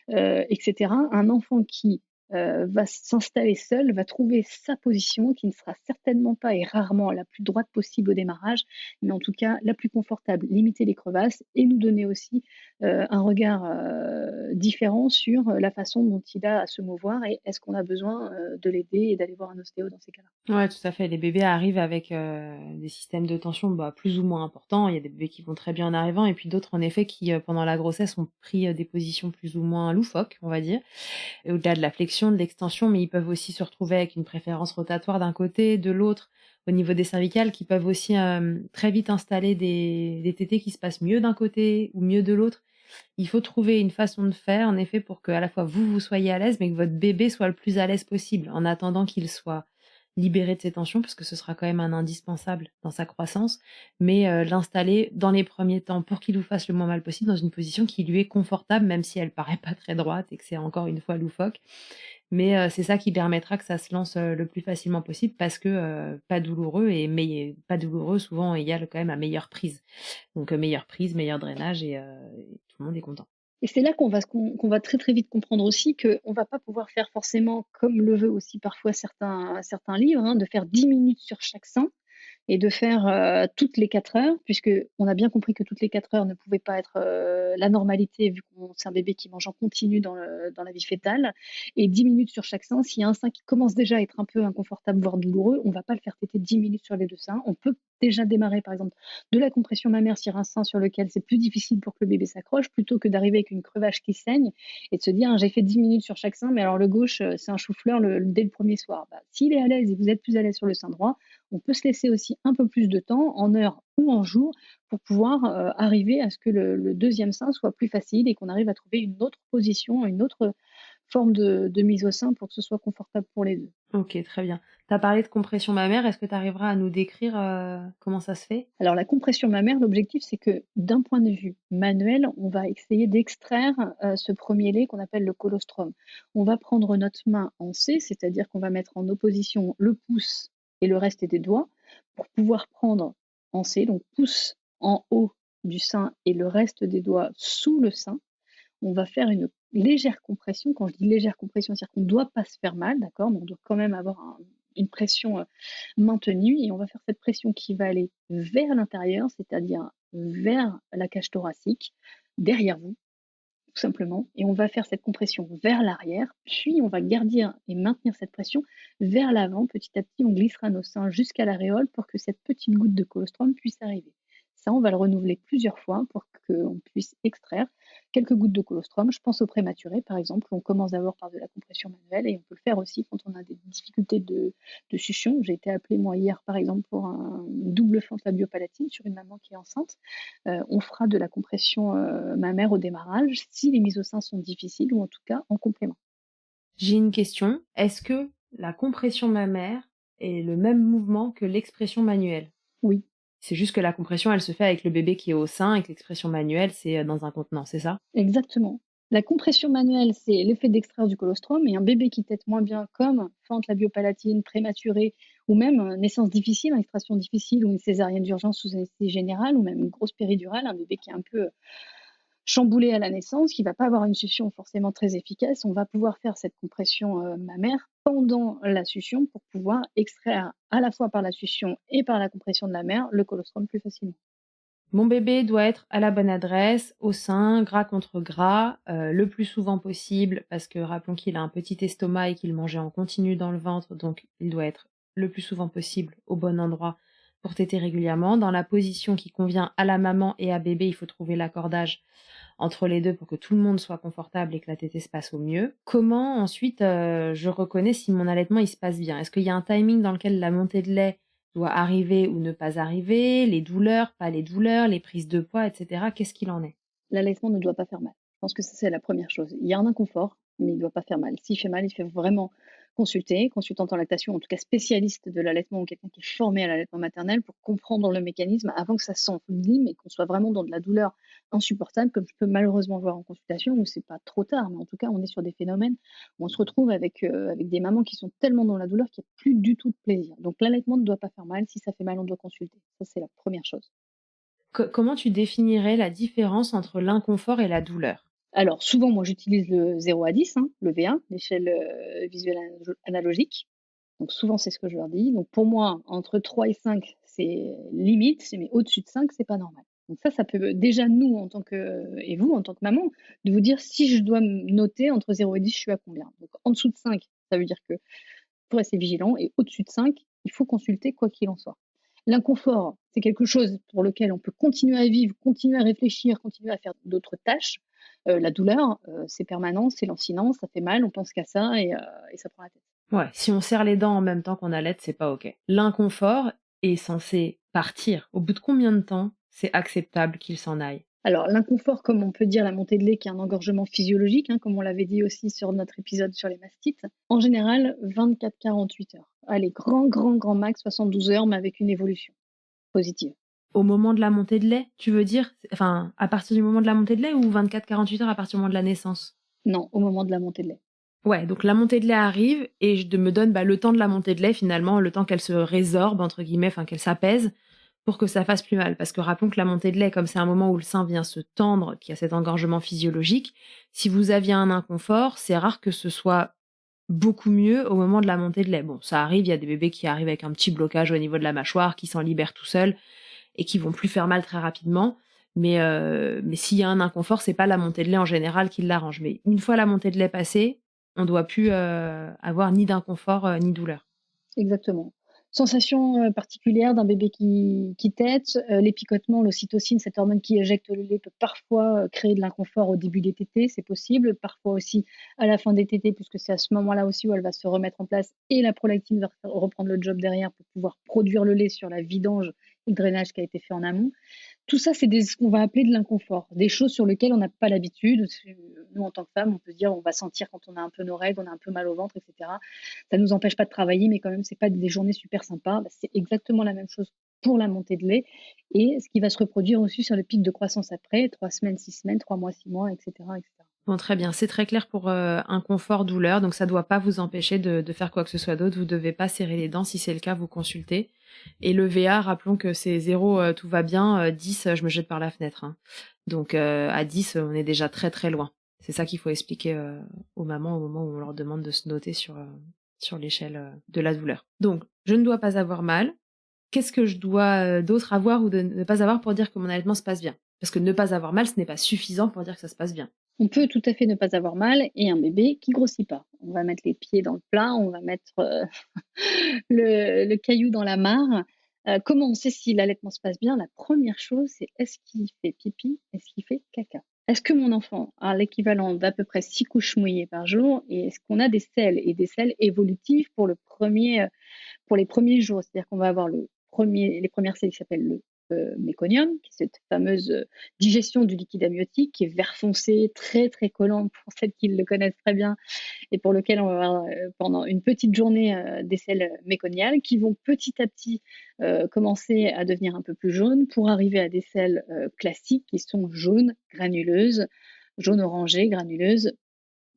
etc. Un enfant qui va s'installer seul, va trouver sa position, qui ne sera certainement pas et rarement la plus droite possible au démarrage, mais en tout cas la plus confortable, limiter les crevasses et nous donner aussi un regard différent sur la façon dont il a à se mouvoir et est-ce qu'on a besoin de l'aider et d'aller voir un ostéo dans ces cas-là. Ouais, tout à fait. Les bébés arrivent avec, des systèmes de tension, plus ou moins importants. Il y a des bébés qui vont très bien en arrivant et puis d'autres, en effet, qui, pendant la grossesse, ont pris, des positions plus ou moins loufoques, on va dire. Et au-delà de la flexion, de l'extension, mais ils peuvent aussi se retrouver avec une préférence rotatoire d'un côté, de l'autre, au niveau des cervicales, qui peuvent aussi, très vite installer des tétés qui se passent mieux d'un côté ou mieux de l'autre. Il faut trouver une façon de faire, en effet, pour que à la fois vous, vous soyez à l'aise, mais que votre bébé soit le plus à l'aise possible, en attendant qu'il soit libéré de ses tensions, parce que ce sera quand même un indispensable dans sa croissance, mais l'installer dans les premiers temps pour qu'il vous fasse le moins mal possible dans une position qui lui est confortable, même si elle paraît pas très droite et que c'est encore une fois loufoque. Mais c'est ça qui permettra que ça se lance, le plus facilement possible parce que, pas douloureux pas douloureux souvent égale quand même à meilleure prise. Donc meilleure prise, meilleur drainage et tout le monde est content. Et c'est là qu'on va très très vite comprendre aussi qu'on ne va pas pouvoir faire forcément comme le veut aussi parfois certains livres, hein, de faire 10 minutes sur chaque sein et de faire toutes les 4 heures, puisque on a bien compris que toutes les 4 heures ne pouvaient pas être la normalité, vu qu'on c'est un bébé qui mange en continu dans la vie fétale. Et 10 minutes sur chaque sein, s'il y a un sein qui commence déjà à être un peu inconfortable, voire douloureux, on ne va pas le faire téter 10 minutes sur les deux seins. On peut déjà démarrer, par exemple, de la compression mammaire sur un sein sur lequel c'est plus difficile pour que le bébé s'accroche, plutôt que d'arriver avec une crevage qui saigne et de se dire, ah, j'ai fait 10 minutes sur chaque sein, mais alors le gauche, c'est un chou-fleur dès le premier soir. Bah, s'il est à l'aise et vous êtes plus à l'aise sur le sein droit, on peut se laisser aussi un peu plus de temps, en heures ou en jours, pour pouvoir arriver à ce que le deuxième sein soit plus facile et qu'on arrive à trouver une autre position, une autre forme de mise au sein pour que ce soit confortable pour les deux. OK, très bien. Tu as parlé de compression mammaire, est-ce que tu arriveras à nous décrire, comment ça se fait? Alors la compression mammaire, l'objectif c'est que d'un point de vue manuel, on va essayer d'extraire ce premier lait qu'on appelle le colostrum. On va prendre notre main en C, c'est-à-dire qu'on va mettre en opposition le pouce et le reste des doigts pour pouvoir prendre en C, donc pouce en haut du sein et le reste des doigts sous le sein. On va faire une légère compression. Quand je dis légère compression, c'est-à-dire qu'on ne doit pas se faire mal, d'accord, mais on doit quand même avoir une pression maintenue et on va faire cette pression qui va aller vers l'intérieur, c'est-à-dire vers la cage thoracique, derrière vous, tout simplement. Et on va faire cette compression vers l'arrière, puis on va garder et maintenir cette pression vers l'avant. Petit à petit, on glissera nos seins jusqu'à l'aréole pour que cette petite goutte de colostrum puisse arriver. Ça, on va le renouveler plusieurs fois pour qu'on puisse extraire quelques gouttes de colostrum. Je pense aux prématurés, par exemple. On commence d'abord par de la compression manuelle et on peut le faire aussi quand on a des difficultés de succion. J'ai été appelée, moi, hier, par exemple, pour un double fente labiopalatine sur une maman qui est enceinte. On fera de la compression mammaire au démarrage si les mises au sein sont difficiles ou en tout cas en complément. J'ai une question, est-ce que la compression mammaire est le même mouvement que l'expression manuelle? Oui, C'est juste que la compression, elle se fait avec le bébé qui est au sein et que l'expression manuelle, c'est, dans un contenant, c'est ça? exactement. La compression manuelle, c'est l'effet d'extraire du colostrum et un bébé qui tète moins bien, comme fente labiopalatine, prématurée ou même naissance difficile, extraction difficile ou une césarienne d'urgence sous anesthésie générale ou même une grosse péridurale, un bébé qui est un peu chamboulé à la naissance, qui ne va pas avoir une succion forcément très efficace, on va pouvoir faire cette compression mammaire pendant la succion pour pouvoir extraire à la fois par la succion et par la compression de la mère le colostrum plus facilement. Mon bébé doit être à la bonne adresse, au sein, gras contre gras, le plus souvent possible parce que rappelons qu'il a un petit estomac et qu'il mangeait en continu dans le ventre, donc il doit être le plus souvent possible au bon endroit pour téter régulièrement. Dans la position qui convient à la maman et à bébé, il faut trouver l'accordage entre les 2 pour que tout le monde soit confortable et que la tétée se passe au mieux. Comment ensuite, je reconnais si mon allaitement il se passe bien? Est-ce qu'il y a un timing dans lequel la montée de lait doit arriver ou ne pas arriver? Les douleurs, pas les douleurs, les prises de poids et cetera, qu'est-ce qu'il en est? l'allaitement ne doit pas faire mal. Je pense que ça, c'est la première chose. Il y a un inconfort, mais il ne doit pas faire mal. S'il fait mal, il faut vraiment consulter, consultante en lactation, en tout cas spécialiste de l'allaitement ou quelqu'un qui est formé à l'allaitement maternel pour comprendre le mécanisme avant que ça s'enlime et qu'on soit vraiment dans de la douleur insupportable, comme je peux malheureusement voir en consultation, où c'est pas trop tard, mais en tout cas, on est sur des phénomènes où on se retrouve avec des mamans qui sont tellement dans la douleur qu'il n'y a plus du tout de plaisir. Donc l'allaitement ne doit pas faire mal. Si ça fait mal, on doit consulter. Ça, c'est la première chose. Comment tu définirais la différence entre l'inconfort et la douleur? Alors souvent, moi, j'utilise le 0 à 10, hein, le V1, l'échelle, visuelle analogique. Donc souvent, c'est ce que je leur dis. Donc pour moi, entre 3 et 5, c'est limite, mais au-dessus de 5, c'est pas normal. Donc ça peut déjà nous en tant que et vous en tant que maman, de vous dire si je dois me noter entre 0 et 10, je suis à combien? Donc en dessous de 5, ça veut dire que faut rester vigilant et au-dessus de 5, il faut consulter quoi qu'il en soit. L'inconfort, c'est quelque chose pour lequel on peut continuer à vivre, continuer à réfléchir, continuer à faire d'autres tâches. La douleur, c'est permanent, c'est lancinant, ça fait mal, on pense qu'à ça et ça prend la tête. Ouais, si on serre les dents en même temps qu'on allaite, c'est pas OK. L'inconfort est censé partir. Au bout de combien de temps c'est acceptable qu'il s'en aille? Alors l'inconfort, comme on peut dire la montée de lait qui est un engorgement physiologique, hein, comme on l'avait dit aussi sur notre épisode sur les mastites, en général 24-48 heures. Allez, grand max 72 heures, mais avec une évolution positive. Au moment de la montée de lait, tu veux dire? Enfin, à partir du moment de la montée de lait ou 24-48 heures à partir du moment de la naissance? Non, au moment de la montée de lait. Ouais, donc la montée de lait arrive et je me donne, le temps de la montée de lait finalement, le temps qu'elle se «résorbe» entre guillemets, enfin qu'elle s'apaise pour que ça fasse plus mal. Parce que rappelons que la montée de lait, comme c'est un moment où le sein vient se tendre, qu'il y a cet engorgement physiologique, si vous aviez un inconfort, c'est rare que ce soit beaucoup mieux au moment de la montée de lait. Bon, ça arrive, il y a des bébés qui arrivent avec un petit blocage au niveau de la mâchoire, qui s'en libèrent tout seuls et qui vont plus faire mal très rapidement. Mais s'il y a un inconfort, c'est pas la montée de lait en général qui l'arrange. Mais une fois la montée de lait passée, on doit plus avoir ni d'inconfort ni douleur. Exactement. Sensation, particulière d'un bébé qui tète, les picotements, l'ocytocine, cette hormone qui éjecte le lait peut parfois, créer de l'inconfort au début des tétées, c'est possible. Parfois aussi à la fin des tétées, puisque c'est à ce moment-là aussi où elle va se remettre en place et la prolactine va reprendre le job derrière pour pouvoir produire le lait sur la vidange et le drainage qui a été fait en amont. Tout ça, c'est ce qu'on va appeler de l'inconfort, des choses sur lesquelles on n'a pas l'habitude. Nous, en tant que femmes, on peut se dire, on va sentir quand on a un peu nos règles, on a un peu mal au ventre, etc. Ça ne nous empêche pas de travailler, mais quand même, c'est pas des journées super sympas. Bah, c'est exactement la même chose pour la montée de lait et ce qui va se reproduire aussi sur le pic de croissance après, 3 semaines, 6 semaines, 3 mois, 6 mois, etc., etc. Bon, très bien, c'est très clair pour inconfort, douleur, donc ça ne doit pas vous empêcher de faire quoi que ce soit d'autre. Vous ne devez pas serrer les dents. Si c'est le cas, vous consultez. Et le VA, rappelons que c'est 0, tout va bien, 10, je me jette par la fenêtre, hein. Donc à 10, on est déjà très très loin. C'est ça qu'il faut expliquer aux mamans au moment où on leur demande de se noter sur l'échelle de la douleur. Donc, je ne dois pas avoir mal. Qu'est-ce que je dois d'autre avoir ou de ne pas avoir pour dire que mon allaitement se passe bien? Parce que ne pas avoir mal, ce n'est pas suffisant pour dire que ça se passe bien. On peut tout à fait ne pas avoir mal et un bébé qui grossit pas. On va mettre les pieds dans le plat, on va mettre le caillou dans la mare. Comment on sait si l'allaitement se passe bien? La première chose, c'est est-ce qu'il fait pipi? Est-ce qu'il fait caca? Est-ce que mon enfant a l'équivalent d'à peu près 6 couches mouillées par jour? Et est-ce qu'on a des selles et des selles évolutifs pour pour les premiers jours? C'est-à-dire qu'on va avoir les premières selles qui s'appellent le méconium, qui est cette fameuse digestion du liquide amniotique, qui est vert foncé, très très collant pour celles qui le connaissent très bien et pour lequel on va avoir pendant une petite journée des selles méconiales qui vont petit à petit commencer à devenir un peu plus jaunes pour arriver à des selles classiques qui sont jaunes, granuleuses, jaune orangé, granuleuses,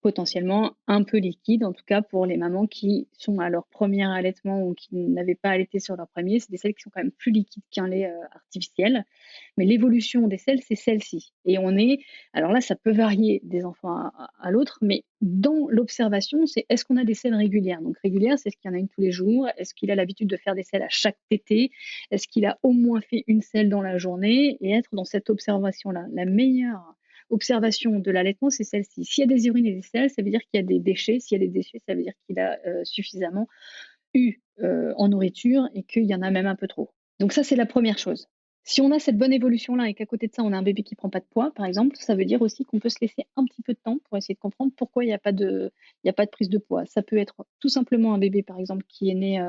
potentiellement un peu liquide, en tout cas pour les mamans qui sont à leur premier allaitement ou qui n'avaient pas allaité sur leur premier, c'est des selles qui sont quand même plus liquides qu'un lait artificiel. Mais l'évolution des selles, c'est celle-ci. Et alors là, ça peut varier des enfants à l'autre, mais dans l'observation, c'est est-ce qu'on a des selles régulières? Donc régulière, c'est ce qu'il y en a une tous les jours. Est-ce qu'il a l'habitude de faire des selles à chaque tétée? Est-ce qu'il a au moins fait une selle dans la journée? Et être dans cette observation-là. La meilleure observation de l'allaitement, c'est celle-ci. S'il y a des urines et des selles, ça veut dire qu'il y a des déchets. S'il y a des déchets, ça veut dire qu'il a suffisamment eu en nourriture et qu'il y en a même un peu trop. Donc ça, c'est la première chose. Si on a cette bonne évolution-là et qu'à côté de ça, on a un bébé qui prend pas de poids, par exemple, ça veut dire aussi qu'on peut se laisser un petit peu de temps pour essayer de comprendre pourquoi il y a pas de prise de poids. Ça peut être tout simplement un bébé, par exemple, qui est né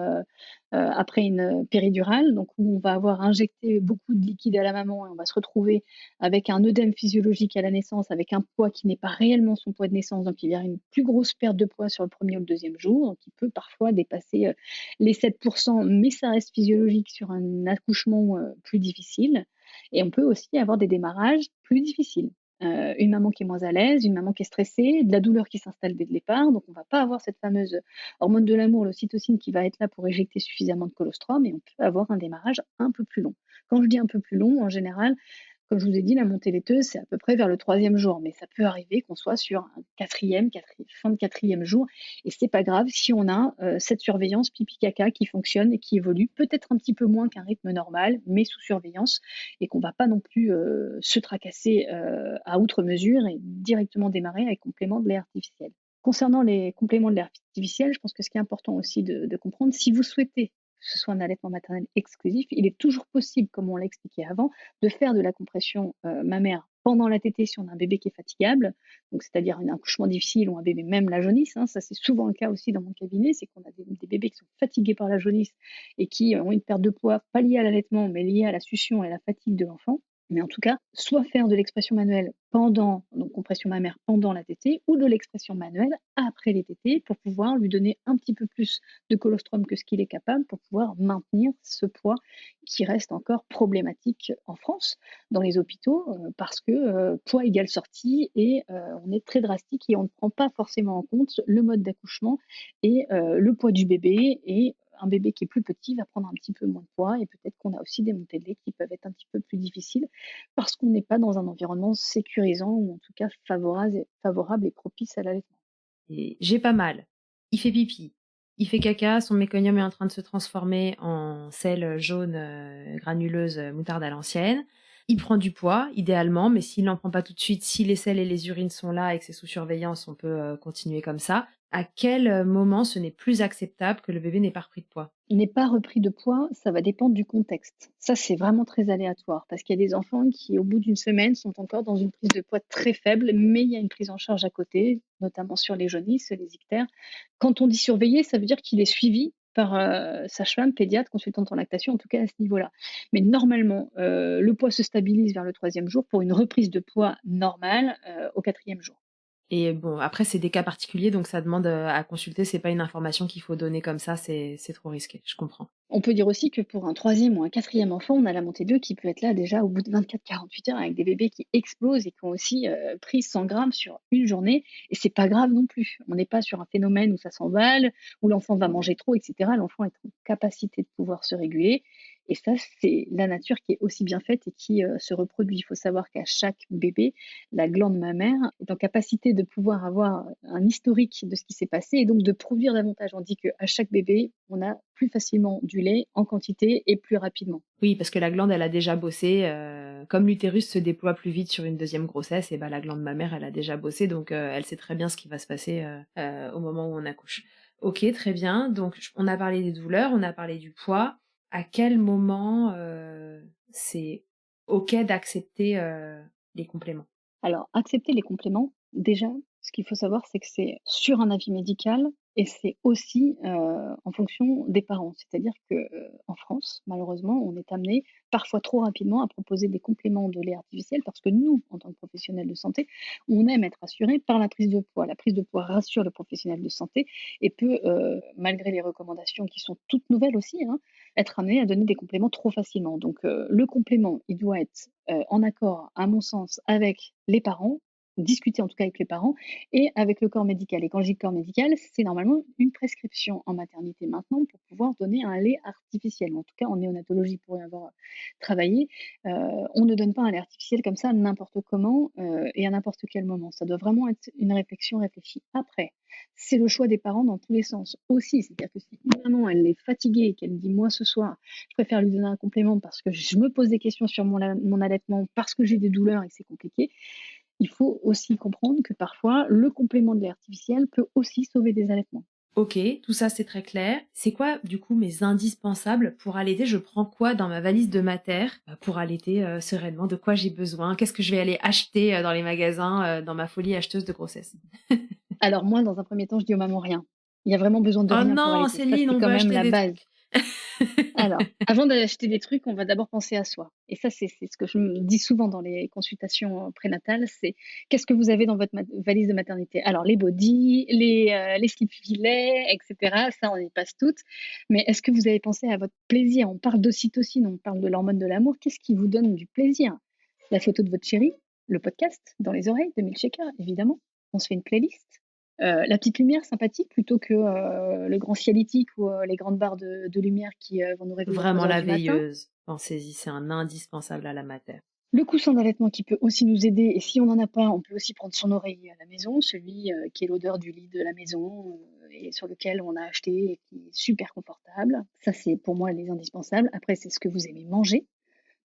après une péridurale, donc où on va avoir injecté beaucoup de liquide à la maman et on va se retrouver avec un œdème physiologique à la naissance, avec un poids qui n'est pas réellement son poids de naissance, donc il y a une plus grosse perte de poids sur le premier ou le deuxième jour, donc qui peut parfois dépasser les 7%, mais ça reste physiologique sur un accouchement plus difficile. Et on peut aussi avoir des démarrages plus difficiles. Une maman qui est moins à l'aise, une maman qui est stressée, de la douleur qui s'installe dès le départ. Donc, on ne va pas avoir cette fameuse hormone de l'amour, l'ocytocine, qui va être là pour éjecter suffisamment de colostrum et on peut avoir un démarrage un peu plus long. Quand je dis un peu plus long, en général, comme je vous ai dit, la montée laiteuse, c'est à peu près vers le troisième jour, mais ça peut arriver qu'on soit sur un fin de quatrième jour, et c'est pas grave si on a cette surveillance pipi-caca qui fonctionne et qui évolue, peut-être un petit peu moins qu'un rythme normal, mais sous surveillance, et qu'on va pas non plus se tracasser à outre mesure et directement démarrer avec complément de lait artificiel. Concernant les compléments de lait artificiel, je pense que ce qui est important aussi de comprendre, si vous souhaitez que ce soit un allaitement maternel exclusif, il est toujours possible, comme on l'a expliqué avant, de faire de la compression mammaire pendant la tétée si on a un bébé qui est fatigable, donc c'est-à-dire un accouchement difficile ou un bébé même la jaunisse, hein, ça c'est souvent le cas aussi dans mon cabinet, c'est qu'on a des bébés qui sont fatigués par la jaunisse et qui ont une perte de poids, pas liée à l'allaitement, mais liée à la succion et à la fatigue de l'enfant. Mais en tout cas, soit faire de l'expression manuelle donc compression mammaire pendant la tétée, ou de l'expression manuelle après les tétées pour pouvoir lui donner un petit peu plus de colostrum que ce qu'il est capable pour pouvoir maintenir ce poids qui reste encore problématique en France, dans les hôpitaux, parce que poids égale sortie et on est très drastique et on ne prend pas forcément en compte le mode d'accouchement et le poids du bébé et un bébé qui est plus petit va prendre un petit peu moins de poids et peut-être qu'on a aussi des montées de lait qui peuvent être un petit peu plus difficiles parce qu'on n'est pas dans un environnement sécurisant ou en tout cas favorable et propice à l'allaitement. Et j'ai pas mal. Il fait pipi, il fait caca, son méconium est en train de se transformer en sel jaune granuleuse moutarde à l'ancienne. Il prend du poids, idéalement, mais s'il n'en prend pas tout de suite, si les selles et les urines sont là et que c'est sous surveillance, on peut continuer comme ça. À quel moment ce n'est plus acceptable que le bébé n'ait pas repris de poids? Il n'est pas repris de poids, ça va dépendre du contexte. Ça, c'est vraiment très aléatoire parce qu'il y a des enfants qui, au bout d'une semaine, sont encore dans une prise de poids très faible, mais il y a une prise en charge à côté, notamment sur les jaunisses, les ictères. Quand on dit surveiller, ça veut dire qu'il est suivi par sage-femme, pédiatre, consultante en lactation, en tout cas à ce niveau-là. Mais normalement, le poids se stabilise vers le troisième jour pour une reprise de poids normale au quatrième jour. Et bon, après, c'est des cas particuliers, donc ça demande à consulter. C'est pas une information qu'il faut donner comme ça, c'est trop risqué. Je comprends. On peut dire aussi que pour un troisième ou un quatrième enfant, on a la montée d'œufs qui peut être là déjà au bout de 24-48 heures avec des bébés qui explosent et qui ont aussi pris 100 grammes sur une journée. Et c'est pas grave non plus. On n'est pas sur un phénomène où ça s'emballe, où l'enfant va manger trop, etc. L'enfant est en capacité de pouvoir se réguler. Et ça, c'est la nature qui est aussi bien faite et qui se reproduit. Il faut savoir qu'à chaque bébé, la glande mammaire est en capacité de pouvoir avoir un historique de ce qui s'est passé et donc de produire davantage. On dit qu'à chaque bébé, on a plus facilement du lait en quantité et plus rapidement. Oui, parce que la glande, elle a déjà bossé. Comme l'utérus se déploie plus vite sur une deuxième grossesse, et ben la glande mammaire, elle a déjà bossé, donc elle sait très bien ce qui va se passer au moment où on accouche. Ok, très bien. Donc on a parlé des douleurs, on a parlé du poids. À quel moment c'est ok d'accepter les compléments? Alors, accepter les compléments, déjà, ce qu'il faut savoir, c'est que c'est sur un avis médical et c'est aussi en fonction des parents. C'est-à-dire que en France, malheureusement, on est amené parfois trop rapidement à proposer des compléments de lait artificiel parce que nous, en tant que professionnels de santé, on aime être assurés par la prise de poids. La prise de poids rassure le professionnel de santé et peut, malgré les recommandations qui sont toutes nouvelles aussi, hein, être amené à donner des compléments trop facilement. Donc, le complément, il doit être en accord, à mon sens, avec les parents, discuter en tout cas avec les parents et avec le corps médical. Et quand je dis corps médical, c'est normalement une prescription en maternité maintenant pour pouvoir donner un lait artificiel. En tout cas, en néonatologie, pour y avoir travaillé, on ne donne pas un lait artificiel comme ça n'importe comment et à n'importe quel moment. Ça doit vraiment être une réflexion réfléchie. Après, c'est le choix des parents dans tous les sens aussi. C'est-à-dire que si une maman, elle est fatiguée et qu'elle me dit, moi ce soir, je préfère lui donner un complément parce que je me pose des questions sur mon allaitement, parce que j'ai des douleurs et que c'est compliqué, il faut aussi comprendre que parfois, le complément de lait artificiel peut aussi sauver des allaitements. Ok, tout ça c'est très clair. C'est quoi du coup mes indispensables pour allaiter? Je prends quoi dans ma valise de mater pour allaiter sereinement? De quoi j'ai besoin? Qu'est-ce que je vais aller acheter dans les magasins dans ma folie acheteuse de grossesse? Alors moi, dans un premier temps, je dis aux mamans rien. Il y a vraiment besoin de Oh rien pour non, allaiter. Ça, Céline, c'est on quand veut même acheter la des base. trucs. Alors, avant d'acheter des trucs, on va d'abord penser à soi. Et ça, c'est ce que je me dis souvent dans les consultations prénatales, c'est qu'est-ce que vous avez dans votre valise de maternité? Alors, les bodys, les slips filets, etc. Ça, on y passe toutes. Mais est-ce que vous avez pensé à votre plaisir? On parle d'ocytocine, on parle de l'hormone de l'amour. Qu'est-ce qui vous donne du plaisir? La photo de votre chéri, le podcast dans les oreilles de Milkshaker, évidemment. On se fait une playlist. La petite lumière sympathique plutôt que le grand ciel-itique ou les grandes barres de lumière qui vont nous réveiller à Vraiment 3 heures la du matin. veilleuse. Pensez-y, c'est un indispensable à la mater. Le coussin d'allaitement qui peut aussi nous aider, et si on n'en a pas, on peut aussi prendre son oreiller à la maison, celui qui est l'odeur du lit de la maison et sur lequel on a acheté et qui est super confortable. Ça, c'est pour moi les indispensables. Après, c'est ce que vous aimez manger.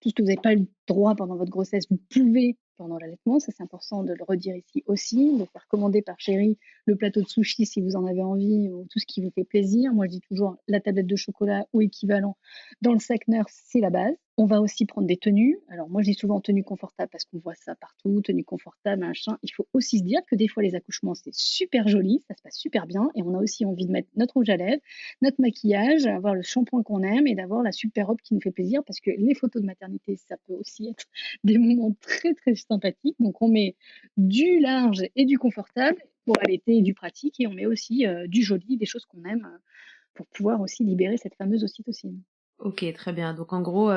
Tout ce que vous n'avez pas le droit pendant votre grossesse, vous pouvez pendant l'allaitement. Ça, c'est important de le redire ici aussi, de faire commander par chéri le plateau de sushi si vous en avez envie, ou tout ce qui vous fait plaisir. Moi, je dis toujours la tablette de chocolat ou équivalent dans le sac Nurse, c'est la base. On va aussi prendre des tenues. Alors, moi, je dis souvent tenue confortable parce qu'on voit ça partout, tenue confortable, machin. Il faut aussi se dire que des fois, les accouchements, c'est super joli, ça se passe super bien, et on a aussi envie de mettre notre rouge à lèvres, notre maquillage, avoir le shampoing qu'on aime et d'avoir la super robe qui nous fait plaisir parce que les photos de maternité, ça peut aussi être des moments très très sympathiques. Donc on met du large et du confortable pour allaiter et du pratique et on met aussi du joli, des choses qu'on aime pour pouvoir aussi libérer cette fameuse ocytocine. Ok, très bien. Donc en gros,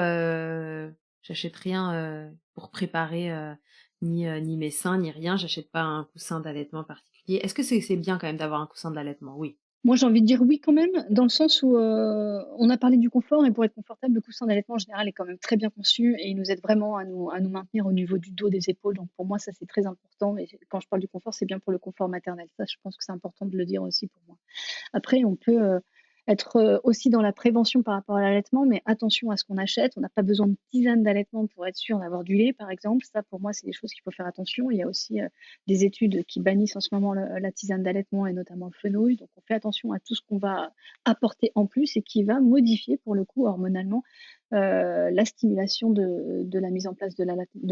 j'achète rien pour préparer ni mes seins, ni rien. J'achète pas un coussin d'allaitement particulier. Est-ce que c'est bien quand même d'avoir un coussin d'allaitement? Oui. Moi, j'ai envie de dire oui quand même, dans le sens où on a parlé du confort et pour être confortable, le coussin d'allaitement en général est quand même très bien conçu et il nous aide vraiment à nous maintenir au niveau du dos, des épaules. Donc pour moi, ça c'est très important. Et quand je parle du confort, c'est bien pour le confort maternel. Ça, je pense que c'est important de le dire aussi pour moi. Après, on peut être aussi dans la prévention par rapport à l'allaitement, mais attention à ce qu'on achète. On n'a pas besoin de tisane d'allaitement pour être sûr d'avoir du lait, par exemple. Ça, pour moi, c'est des choses qu'il faut faire attention. Il y a aussi des études qui bannissent en ce moment la tisane d'allaitement et notamment le fenouil. Donc, on fait attention à tout ce qu'on va apporter en plus et qui va modifier, pour le coup, hormonalement, la stimulation de la mise en place de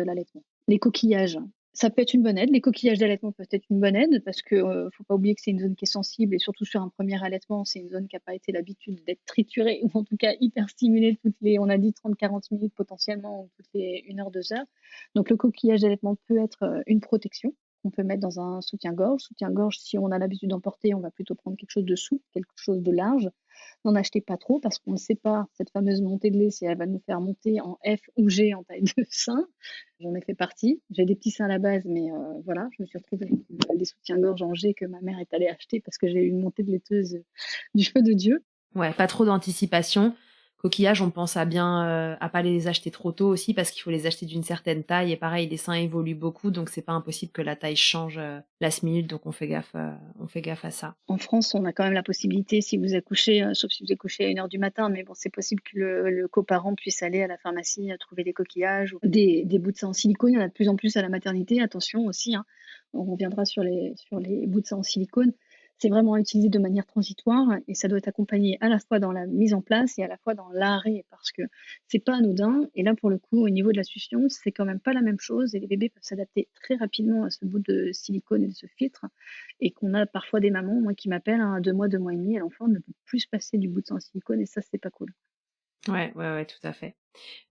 l'allaitement. Les coquillages, ça peut être une bonne aide. Les coquillages d'allaitement peuvent être une bonne aide parce que faut pas oublier que c'est une zone qui est sensible et surtout sur un premier allaitement, c'est une zone qui n'a pas été l'habitude d'être triturée ou en tout cas hyper stimulée on a dit 30-40 minutes potentiellement ou toutes les 1 heure, 2 heures. Donc le coquillage d'allaitement peut être une protection qu'on peut mettre dans un soutien-gorge. Soutien-gorge, si on a l'habitude d'en porter, on va plutôt prendre quelque chose de souple, quelque chose de large. N'en achetez pas trop parce qu'on ne sait pas, cette fameuse montée de lait, si elle va nous faire monter en F ou G en taille de sein. J'en ai fait partie. J'ai des petits seins à la base, mais voilà, je me suis retrouvée avec des soutiens-gorge en G que ma mère est allée acheter parce que j'ai eu une montée de laiteuse du feu de Dieu. Ouais, pas trop d'anticipation. Coquillages, on pense à bien à pas les acheter trop tôt aussi parce qu'il faut les acheter d'une certaine taille et pareil, les seins évoluent beaucoup donc c'est pas impossible que la taille change last minute donc on fait gaffe à ça. En France, on a quand même la possibilité, si vous accouchez, sauf si vous accouchez à 1 heure du matin, mais bon, c'est possible que le coparent puisse aller à la pharmacie trouver des coquillages ou des bouts de sein en silicone. Il y en a de plus en plus à la maternité. Attention aussi, hein, on reviendra sur les bouts de sein en silicone. C'est vraiment utilisé de manière transitoire et ça doit être accompagné à la fois dans la mise en place et à la fois dans l'arrêt parce que c'est pas anodin. Et là, pour le coup, au niveau de la succion, c'est quand même pas la même chose et les bébés peuvent s'adapter très rapidement à ce bout de silicone et de ce filtre. Et qu'on a parfois des mamans, moi, qui m'appellent à 2 mois, 2 mois et demi, et l'enfant ne peut plus se passer du bout de sein en silicone et ça, c'est pas cool. Ouais, tout à fait.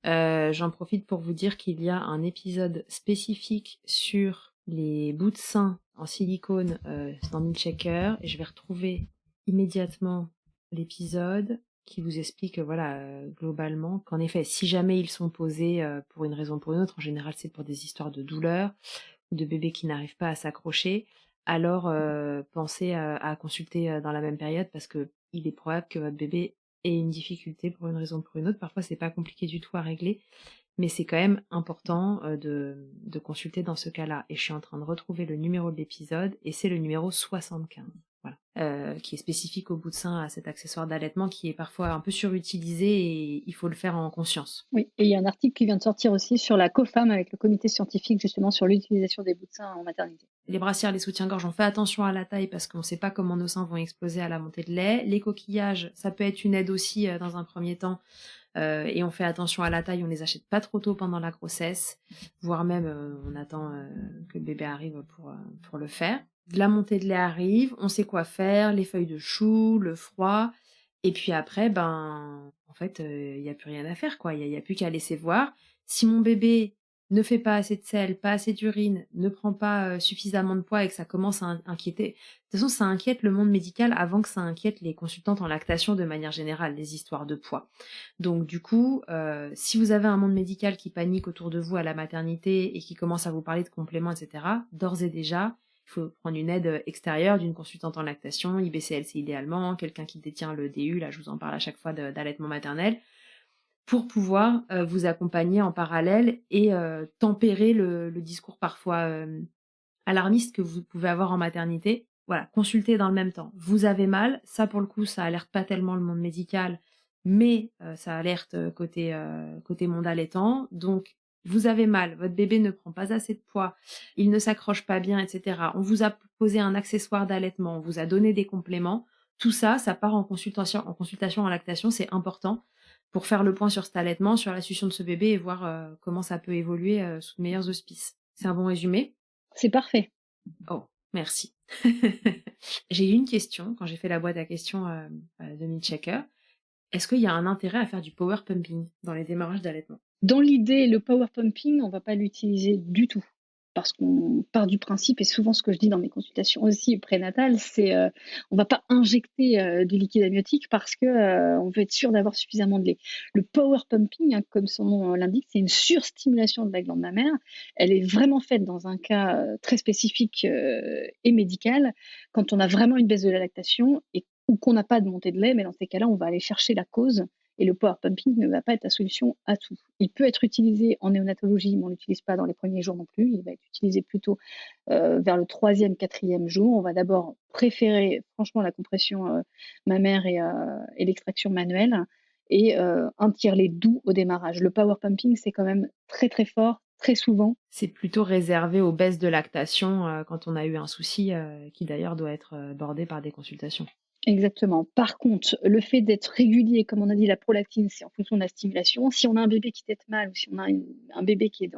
J'en profite pour vous dire qu'il y a un épisode spécifique sur les bouts de seins en silicone dans Milkshaker et je vais retrouver immédiatement l'épisode qui vous explique voilà globalement qu'en effet si jamais ils sont posés pour une raison ou pour une autre, en général c'est pour des histoires de douleur ou de bébés qui n'arrivent pas à s'accrocher, alors pensez à consulter dans la même période parce que il est probable que votre bébé ait une difficulté pour une raison ou pour une autre. Parfois c'est pas compliqué du tout à régler, mais c'est quand même important de consulter dans ce cas-là. Et je suis en train de retrouver le numéro de l'épisode, et c'est le numéro 75, voilà, qui est spécifique au bout de sein à cet accessoire d'allaitement qui est parfois un peu surutilisé et il faut le faire en conscience. Oui, et il y a un article qui vient de sortir aussi sur la COFAM avec le comité scientifique justement sur l'utilisation des bouts de sein en maternité. les brassières, les soutiens-gorge, on fait attention à la taille parce qu'on ne sait pas comment nos seins vont exploser à la montée de lait. Les coquillages, ça peut être une aide aussi dans un premier temps. Et on fait attention à la taille, on les achète pas trop tôt pendant la grossesse, voire même on attend que le bébé arrive pour le faire. La montée de lait arrive, on sait quoi faire, les feuilles de chou, le froid, et puis après, ben, en fait, il y a plus rien à faire, quoi. Il y a plus qu'à laisser voir. Si mon bébé ne fait pas assez de sel, pas assez d'urine, ne prend pas suffisamment de poids et que ça commence à inquiéter. De toute façon, ça inquiète le monde médical avant que ça inquiète les consultantes en lactation de manière générale, les histoires de poids. Donc du coup, si vous avez un monde médical qui panique autour de vous à la maternité et qui commence à vous parler de compléments, etc., d'ores et déjà, il faut prendre une aide extérieure d'une consultante en lactation, IBCLC idéalement, quelqu'un qui détient le DU, là je vous en parle à chaque fois d'allaitement maternel, pour pouvoir vous accompagner en parallèle et tempérer le discours parfois alarmiste que vous pouvez avoir en maternité. Voilà, consultez dans le même temps. Vous avez mal, ça pour le coup, ça alerte pas tellement le monde médical, mais ça alerte côté monde allaitant. Donc, vous avez mal, votre bébé ne prend pas assez de poids, il ne s'accroche pas bien, etc. On vous a posé un accessoire d'allaitement, on vous a donné des compléments. Tout ça, ça part en consultation en lactation, c'est important pour faire le point sur cet allaitement, sur la succion de ce bébé et voir comment ça peut évoluer sous de meilleurs auspices. C'est un bon résumé? C'est parfait. Oh, merci. J'ai eu une question quand j'ai fait la boîte à questions de Milchecker. Est-ce qu'il y a un intérêt à faire du power pumping dans les démarrages d'allaitement? Dans l'idée, le power pumping, on va pas l'utiliser du tout parce qu'on part du principe, et souvent ce que je dis dans mes consultations aussi prénatales, c'est on va pas injecter du liquide amniotique parce que on veut être sûr d'avoir suffisamment de lait. Le power pumping, hein, comme son nom l'indique, c'est une surstimulation de la glande mammaire. Elle est vraiment faite dans un cas très spécifique et médical, quand on a vraiment une baisse de la lactation et ou qu'on n'a pas de montée de lait, mais dans ces cas-là, on va aller chercher la cause. Et le power pumping ne va pas être la solution à tout. Il peut être utilisé en néonatologie, mais on ne l'utilise pas dans les premiers jours non plus. Il va être utilisé plutôt vers le 3e, 4e jour. On va d'abord préférer franchement la compression mammaire et l'extraction manuelle et un tiers-lait doux au démarrage. Le power pumping, c'est quand même très très fort, très souvent. C'est plutôt réservé aux baisses de lactation quand on a eu un souci qui d'ailleurs doit être bordé par des consultations. Exactement. Par contre, le fait d'être régulier, comme on a dit, la prolactine, c'est en fonction de la stimulation. Si on a un bébé qui tète mal ou si on a un bébé qui est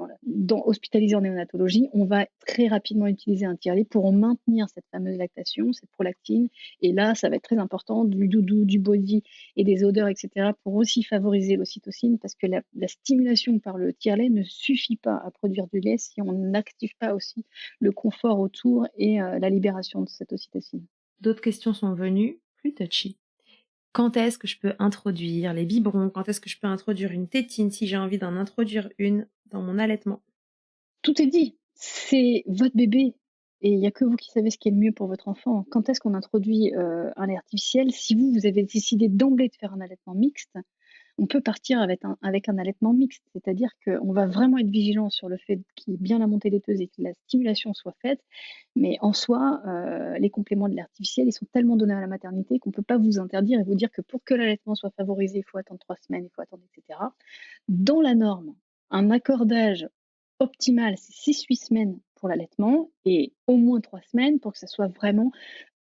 hospitalisé en néonatologie, on va très rapidement utiliser un tiers-lait pour maintenir cette fameuse lactation, cette prolactine. Et là, ça va être très important, du doudou, du body et des odeurs, etc., pour aussi favoriser l'ocytocine, parce que la stimulation par le tiers-lait ne suffit pas à produire du lait si on n'active pas aussi le confort autour et la libération de cette ocytocine. D'autres questions sont venues, plus touchy. Quand est-ce que je peux introduire les biberons? Quand est-ce que je peux introduire une tétine si j'ai envie d'en introduire une dans mon allaitement? Tout est dit. C'est votre bébé et il n'y a que vous qui savez ce qui est le mieux pour votre enfant. Quand est-ce qu'on introduit un lait artificiel? Si vous avez décidé d'emblée de faire un allaitement mixte, on peut partir avec un allaitement mixte. C'est-à-dire qu'on va vraiment être vigilant sur le fait qu'il y ait bien la montée laiteuse et que la stimulation soit faite. Mais en soi, les compléments de lait artificiel, ils sont tellement donnés à la maternité qu'on ne peut pas vous interdire et vous dire que pour que l'allaitement soit favorisé, il faut attendre 3 semaines, il faut attendre, etc. Dans la norme, un accordage optimal, c'est 6-8 semaines pour l'allaitement et au moins 3 semaines pour que ça soit vraiment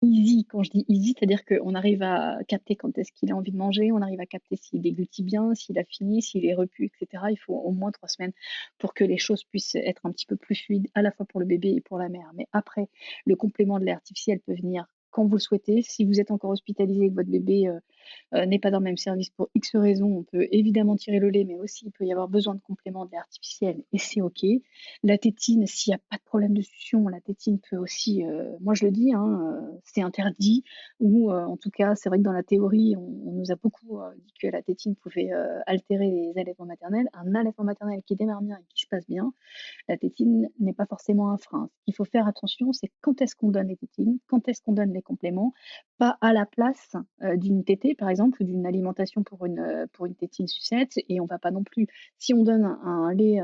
easy. Quand je dis easy, c'est-à-dire qu'on arrive à capter quand est-ce qu'il a envie de manger, on arrive à capter s'il déglutit bien, s'il a fini, s'il est repu, etc. Il faut au moins 3 semaines pour que les choses puissent être un petit peu plus fluides, à la fois pour le bébé et pour la mère. Mais après, le complément de lait artificiel peut venir quand vous le souhaitez. Si vous êtes encore hospitalisé et que votre bébé n'est pas dans le même service pour X raisons, on peut évidemment tirer le lait, mais aussi il peut y avoir besoin de compléments de lait artificiel et c'est OK. La tétine, s'il n'y a pas de problème de succion, la tétine peut aussi, moi je le dis, hein, c'est interdit ou en tout cas, c'est vrai que dans la théorie, on nous a beaucoup dit que la tétine pouvait altérer les allaitements maternels. Un allaitement maternel qui démarre bien et qui se passe bien, la tétine n'est pas forcément un frein. Ce qu'il faut faire attention, c'est quand est-ce qu'on donne les tétines, quand est-ce qu'on donne les compléments, pas à la place d'une tétée, par exemple, ou d'une alimentation pour une tétine sucette. Et on va pas non plus, si on donne un lait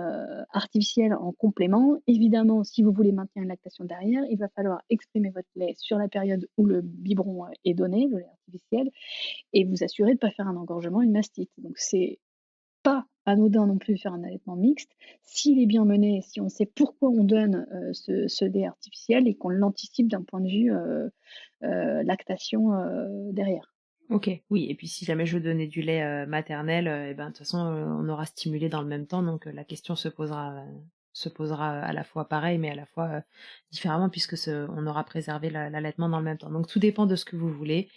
artificiel en complément, évidemment, si vous voulez maintenir une lactation derrière, il va falloir exprimer votre lait sur la période où le biberon est donné, le lait artificiel, et vous assurer de ne pas faire un engorgement, une mastite. Donc c'est pas anodin non plus de faire un allaitement mixte, s'il est bien mené, si on sait pourquoi on donne, ce lait artificiel et qu'on l'anticipe d'un point de vue, lactation, derrière. OK, oui et puis si jamais je veux donner du lait, maternel, et ben, de toute façon, on aura stimulé dans le même temps donc la question se posera à la fois pareil, mais à la fois, différemment puisque on aura préservé l'allaitement dans le même temps. Donc tout dépend de ce que vous voulez.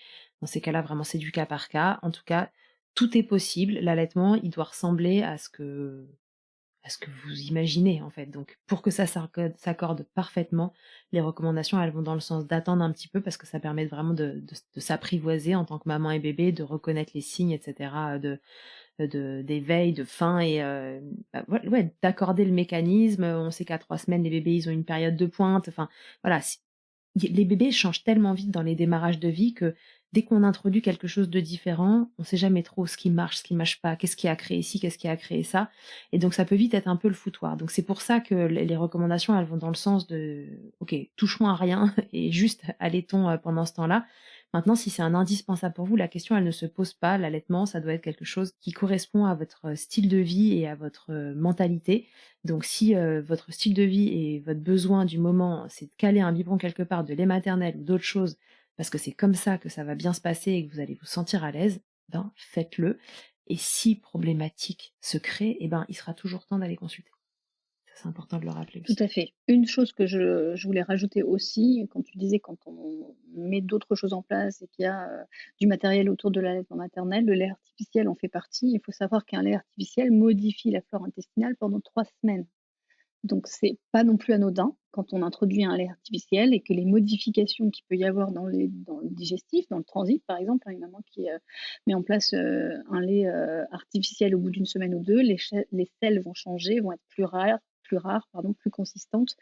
Dans ces cas-là, vraiment, c'est du cas par cas. En tout cas, tout est possible. L'allaitement, il doit ressembler à ce que vous imaginez, en fait. Donc, pour que ça s'accorde parfaitement, les recommandations, elles vont dans le sens d'attendre un petit peu parce que ça permet vraiment de s'apprivoiser en tant que maman et bébé, de reconnaître les signes, et cetera, d'éveil, de faim et ouais, d'accorder le mécanisme. On sait qu'à 3 semaines, les bébés, ils ont une période de pointe. Enfin, voilà, les bébés changent tellement vite dans les démarrages de vie que dès qu'on introduit quelque chose de différent, on sait jamais trop ce qui marche pas, qu'est-ce qui a créé ci, qu'est-ce qui a créé ça et donc ça peut vite être un peu le foutoir. Donc c'est pour ça que les recommandations, elles vont dans le sens de: «OK, touchons à rien et juste allaitons, pendant ce temps-là». Maintenant, si c'est un indispensable pour vous, la question, elle ne se pose pas. L'allaitement, ça doit être quelque chose qui correspond à votre style de vie et à votre, mentalité. Donc si, votre style de vie et votre besoin du moment, c'est de caler un biberon quelque part, de lait maternel ou d'autres choses, parce que c'est comme ça que ça va bien se passer et que vous allez vous sentir à l'aise, ben, faites-le et si problématique se crée et ben, il sera toujours temps d'aller consulter. Ça, c'est important de le rappeler Tout aussi. à fait. Une chose que je voulais rajouter aussi, quand tu disais quand on met d'autres choses en place et qu'il y a, du matériel autour de l'allaitement maternel, le lait artificiel en fait partie. Il faut savoir qu'un lait artificiel modifie la flore intestinale pendant 3 semaines. Donc c'est pas non plus anodin quand on introduit un lait artificiel et que les modifications qu'il peut y avoir dans le digestif, dans le transit par exemple, hein, une maman qui, met en place, un lait, artificiel au bout d'une semaine ou 2, les selles vont changer, vont être plus rares, pardon, plus consistantes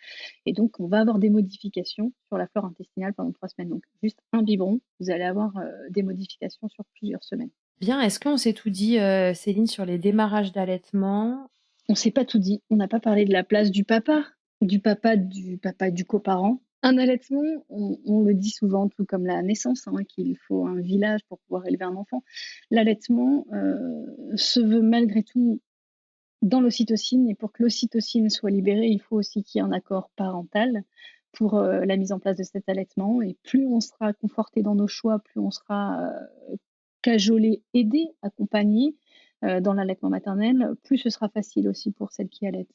et donc on va avoir des modifications sur la flore intestinale pendant 3 semaines. Donc juste un biberon, vous allez avoir, des modifications sur plusieurs semaines. Bien, est-ce qu'on s'est tout dit, Céline, sur les démarrages d'allaitement? On s'est pas tout dit. On n'a pas parlé de la place du papa, du coparent. Un allaitement, on le dit souvent, tout comme la naissance, hein, qu'il faut un village pour pouvoir élever un enfant. L'allaitement se veut malgré tout dans l'ocytocine et pour que l'ocytocine soit libérée, il faut aussi qu'il y ait un accord parental pour la mise en place de cet allaitement. Et plus on sera conforté dans nos choix, plus on sera cajolé, aidé, accompagné dans l'allaitement maternel, plus ce sera facile aussi pour celle qui allait.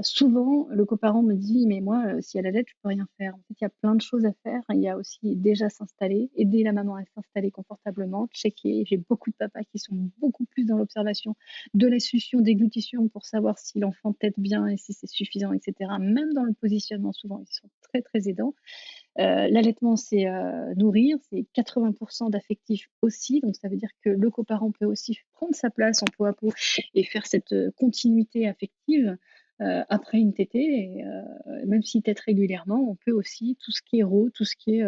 Souvent, le coparent me dit: «Mais moi, si elle allait, je peux rien faire». En fait, il y a plein de choses à faire. Il y a aussi déjà s'installer, aider la maman à s'installer confortablement, checker. J'ai beaucoup de papas qui sont beaucoup plus dans l'observation de la succion, déglutition pour savoir si l'enfant tète bien et si c'est suffisant et cetera. Même dans le positionnement, souvent, ils sont très, très aidants. L'allaitement, c'est, nourrir, c'est 80 d'affectif aussi, donc ça veut dire que le coparent peut aussi prendre sa place en peau à peau et faire cette, continuité affective, après une tétée et même s'il tète régulièrement, on peut aussi tout ce qui est rot, tout ce qui est,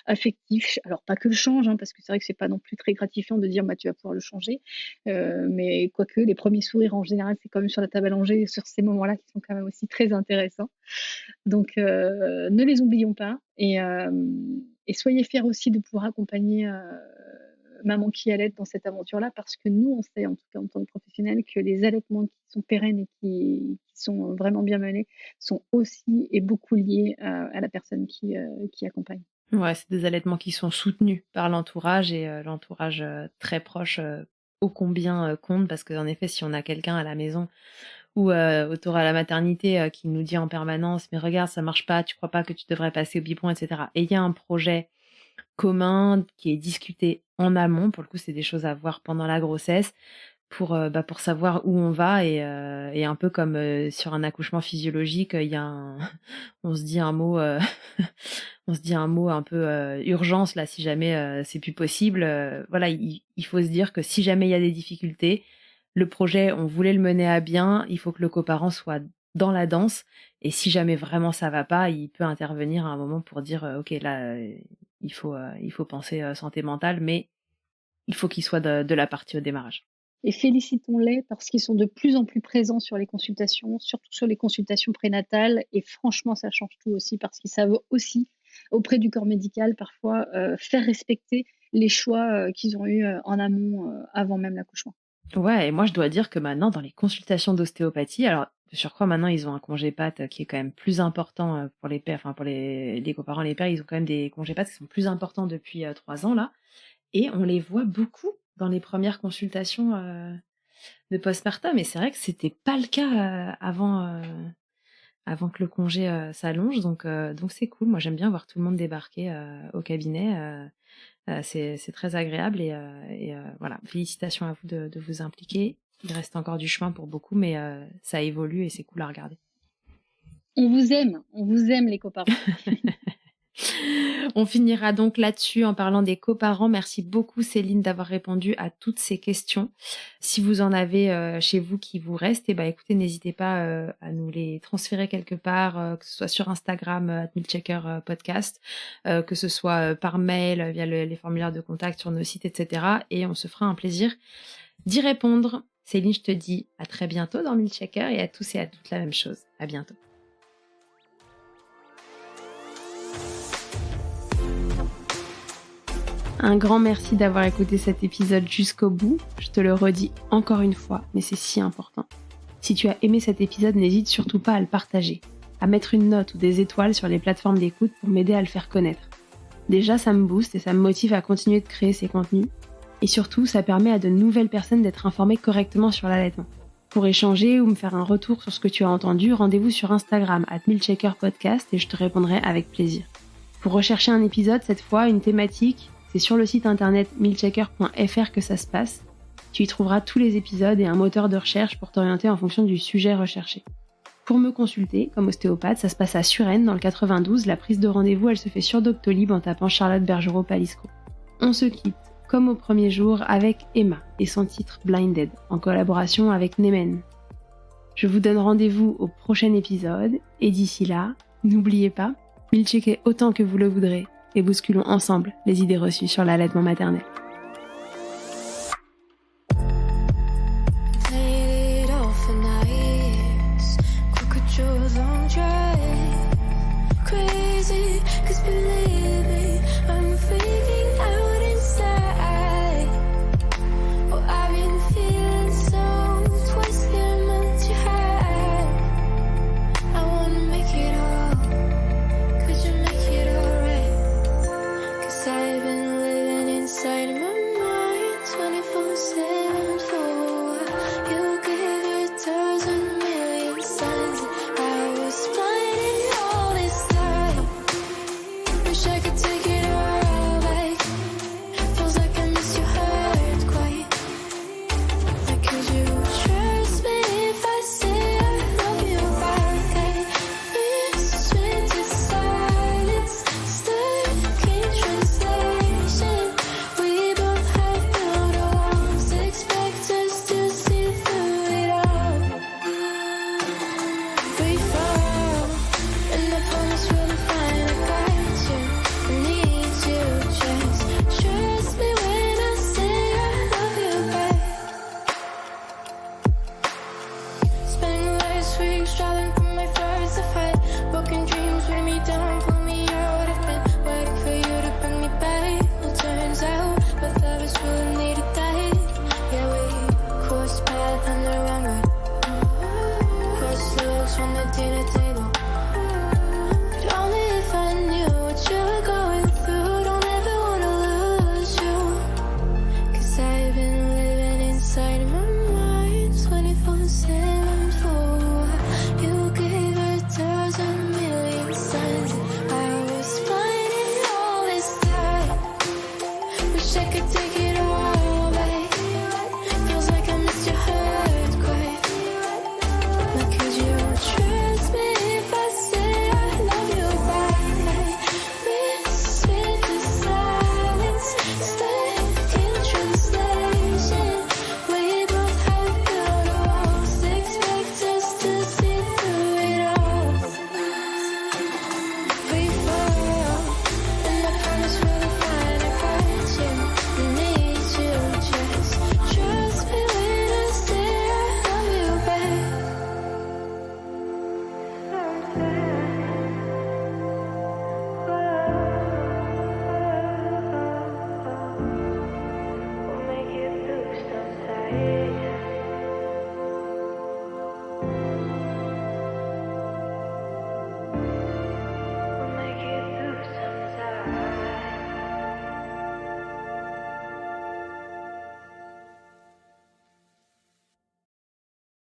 affectif, alors pas que le change, hein, parce que c'est vrai que c'est pas non plus très gratifiant de dire: «Bah, tu vas pouvoir le changer», mais quoique les premiers sourires en général, c'est quand même sur la table à manger et sur ces moments-là qui sont quand même aussi très intéressants. Donc, ne les oublions pas et soyez fiers aussi de pouvoir accompagner, maman qui allait dans cette aventure-là parce que nous, on sait, en tout cas en tant que professionnels, que les allaitements qui sont pérennes et qui sont vraiment bien menés sont aussi et beaucoup liés, à la personne qui accompagne. Ouais, c'est des allaitements qui sont soutenus par l'entourage et l'entourage, très proche, ô combien, compte parce qu'en effet, si on a quelqu'un à la maison ou autour à la maternité, qui nous dit en permanence: «Mais regarde, ça marche pas, tu crois pas que tu devrais passer au biberon?» et cetera et il y a un projet commun qui est discuté en amont, pour le coup, c'est des choses à voir pendant la grossesse pour savoir où on va et un peu comme, sur un accouchement physiologique, il y a un on se dit un mot, on se dit un mot un peu, urgence là si jamais, c'est plus possible, voilà, il faut se dire que si jamais il y a des difficultés, le projet, on voulait le mener à bien, il faut que le coparent soit dans la danse et si jamais vraiment ça va pas, il peut intervenir à un moment pour dire, «OK là, il faut penser, santé mentale», mais il faut qu'il soit de la partie au démarrage. Et félicitons-les parce qu'ils sont de plus en plus présents sur les consultations, surtout sur les consultations prénatales et franchement, ça change tout aussi parce qu'ils savent aussi, auprès du corps médical, parfois, faire respecter les choix, qu'ils ont eus, en amont, avant même l'accouchement. Ouais, et moi je dois dire que maintenant dans les consultations d'ostéopathie, alors de surcroît maintenant ils ont un congé pattes qui est quand même plus important pour les pères, enfin pour les coparents, les pères, ils ont quand même des congés pattes qui sont plus importants depuis 3 ans là, et on les voit beaucoup dans les premières consultations de postpartum, et c'est vrai que c'était pas le cas avant que le congé s'allonge, donc c'est cool. Moi j'aime bien voir tout le monde débarquer au cabinet. C'est très agréable et voilà, félicitations à vous de vous impliquer. Il reste encore du chemin pour beaucoup, mais ça évolue et c'est cool à regarder. On vous aime les coparents. On finira donc là-dessus en parlant des coparents. Merci beaucoup Céline d'avoir répondu à toutes ces questions. Si vous en avez chez vous qui vous restent, écoutez, n'hésitez pas à nous les transférer quelque part, que ce soit sur Instagram @milchecker podcast, que ce soit par mail via les formulaires de contact sur nos sites, etc. Et on se fera un plaisir d'y répondre. Céline, je te dis à très bientôt dans Milchecker et à tous et à toutes la même chose. À bientôt. Un grand merci d'avoir écouté cet épisode jusqu'au bout. Je te le redis encore une fois, mais c'est si important. Si tu as aimé cet épisode, n'hésite surtout pas à le partager, à mettre une note ou des étoiles sur les plateformes d'écoute pour m'aider à le faire connaître. Déjà, ça me booste et ça me motive à continuer de créer ces contenus. Et surtout, ça permet à de nouvelles personnes d'être informées correctement sur l'allaitement. Pour échanger ou me faire un retour sur ce que tu as entendu, rendez-vous sur Instagram @milcheckerpodcast et je te répondrai avec plaisir. Pour rechercher un épisode, cette fois, une thématique, c'est sur le site internet milchecker.fr que ça se passe. Tu y trouveras tous les épisodes et un moteur de recherche pour t'orienter en fonction du sujet recherché. Pour me consulter, comme ostéopathe, ça se passe à Suresnes, dans le 92. La prise de rendez-vous, elle se fait sur Doctolib en tapant Charlotte Bergerot-Palisco. On se quitte, comme au premier jour, avec Emma et son titre Blinded, en collaboration avec Nemen. Je vous donne rendez-vous au prochain épisode, et d'ici là, n'oubliez pas, milchecker autant que vous le voudrez, et bousculons ensemble les idées reçues sur l'allaitement maternel. We'll make it through some time.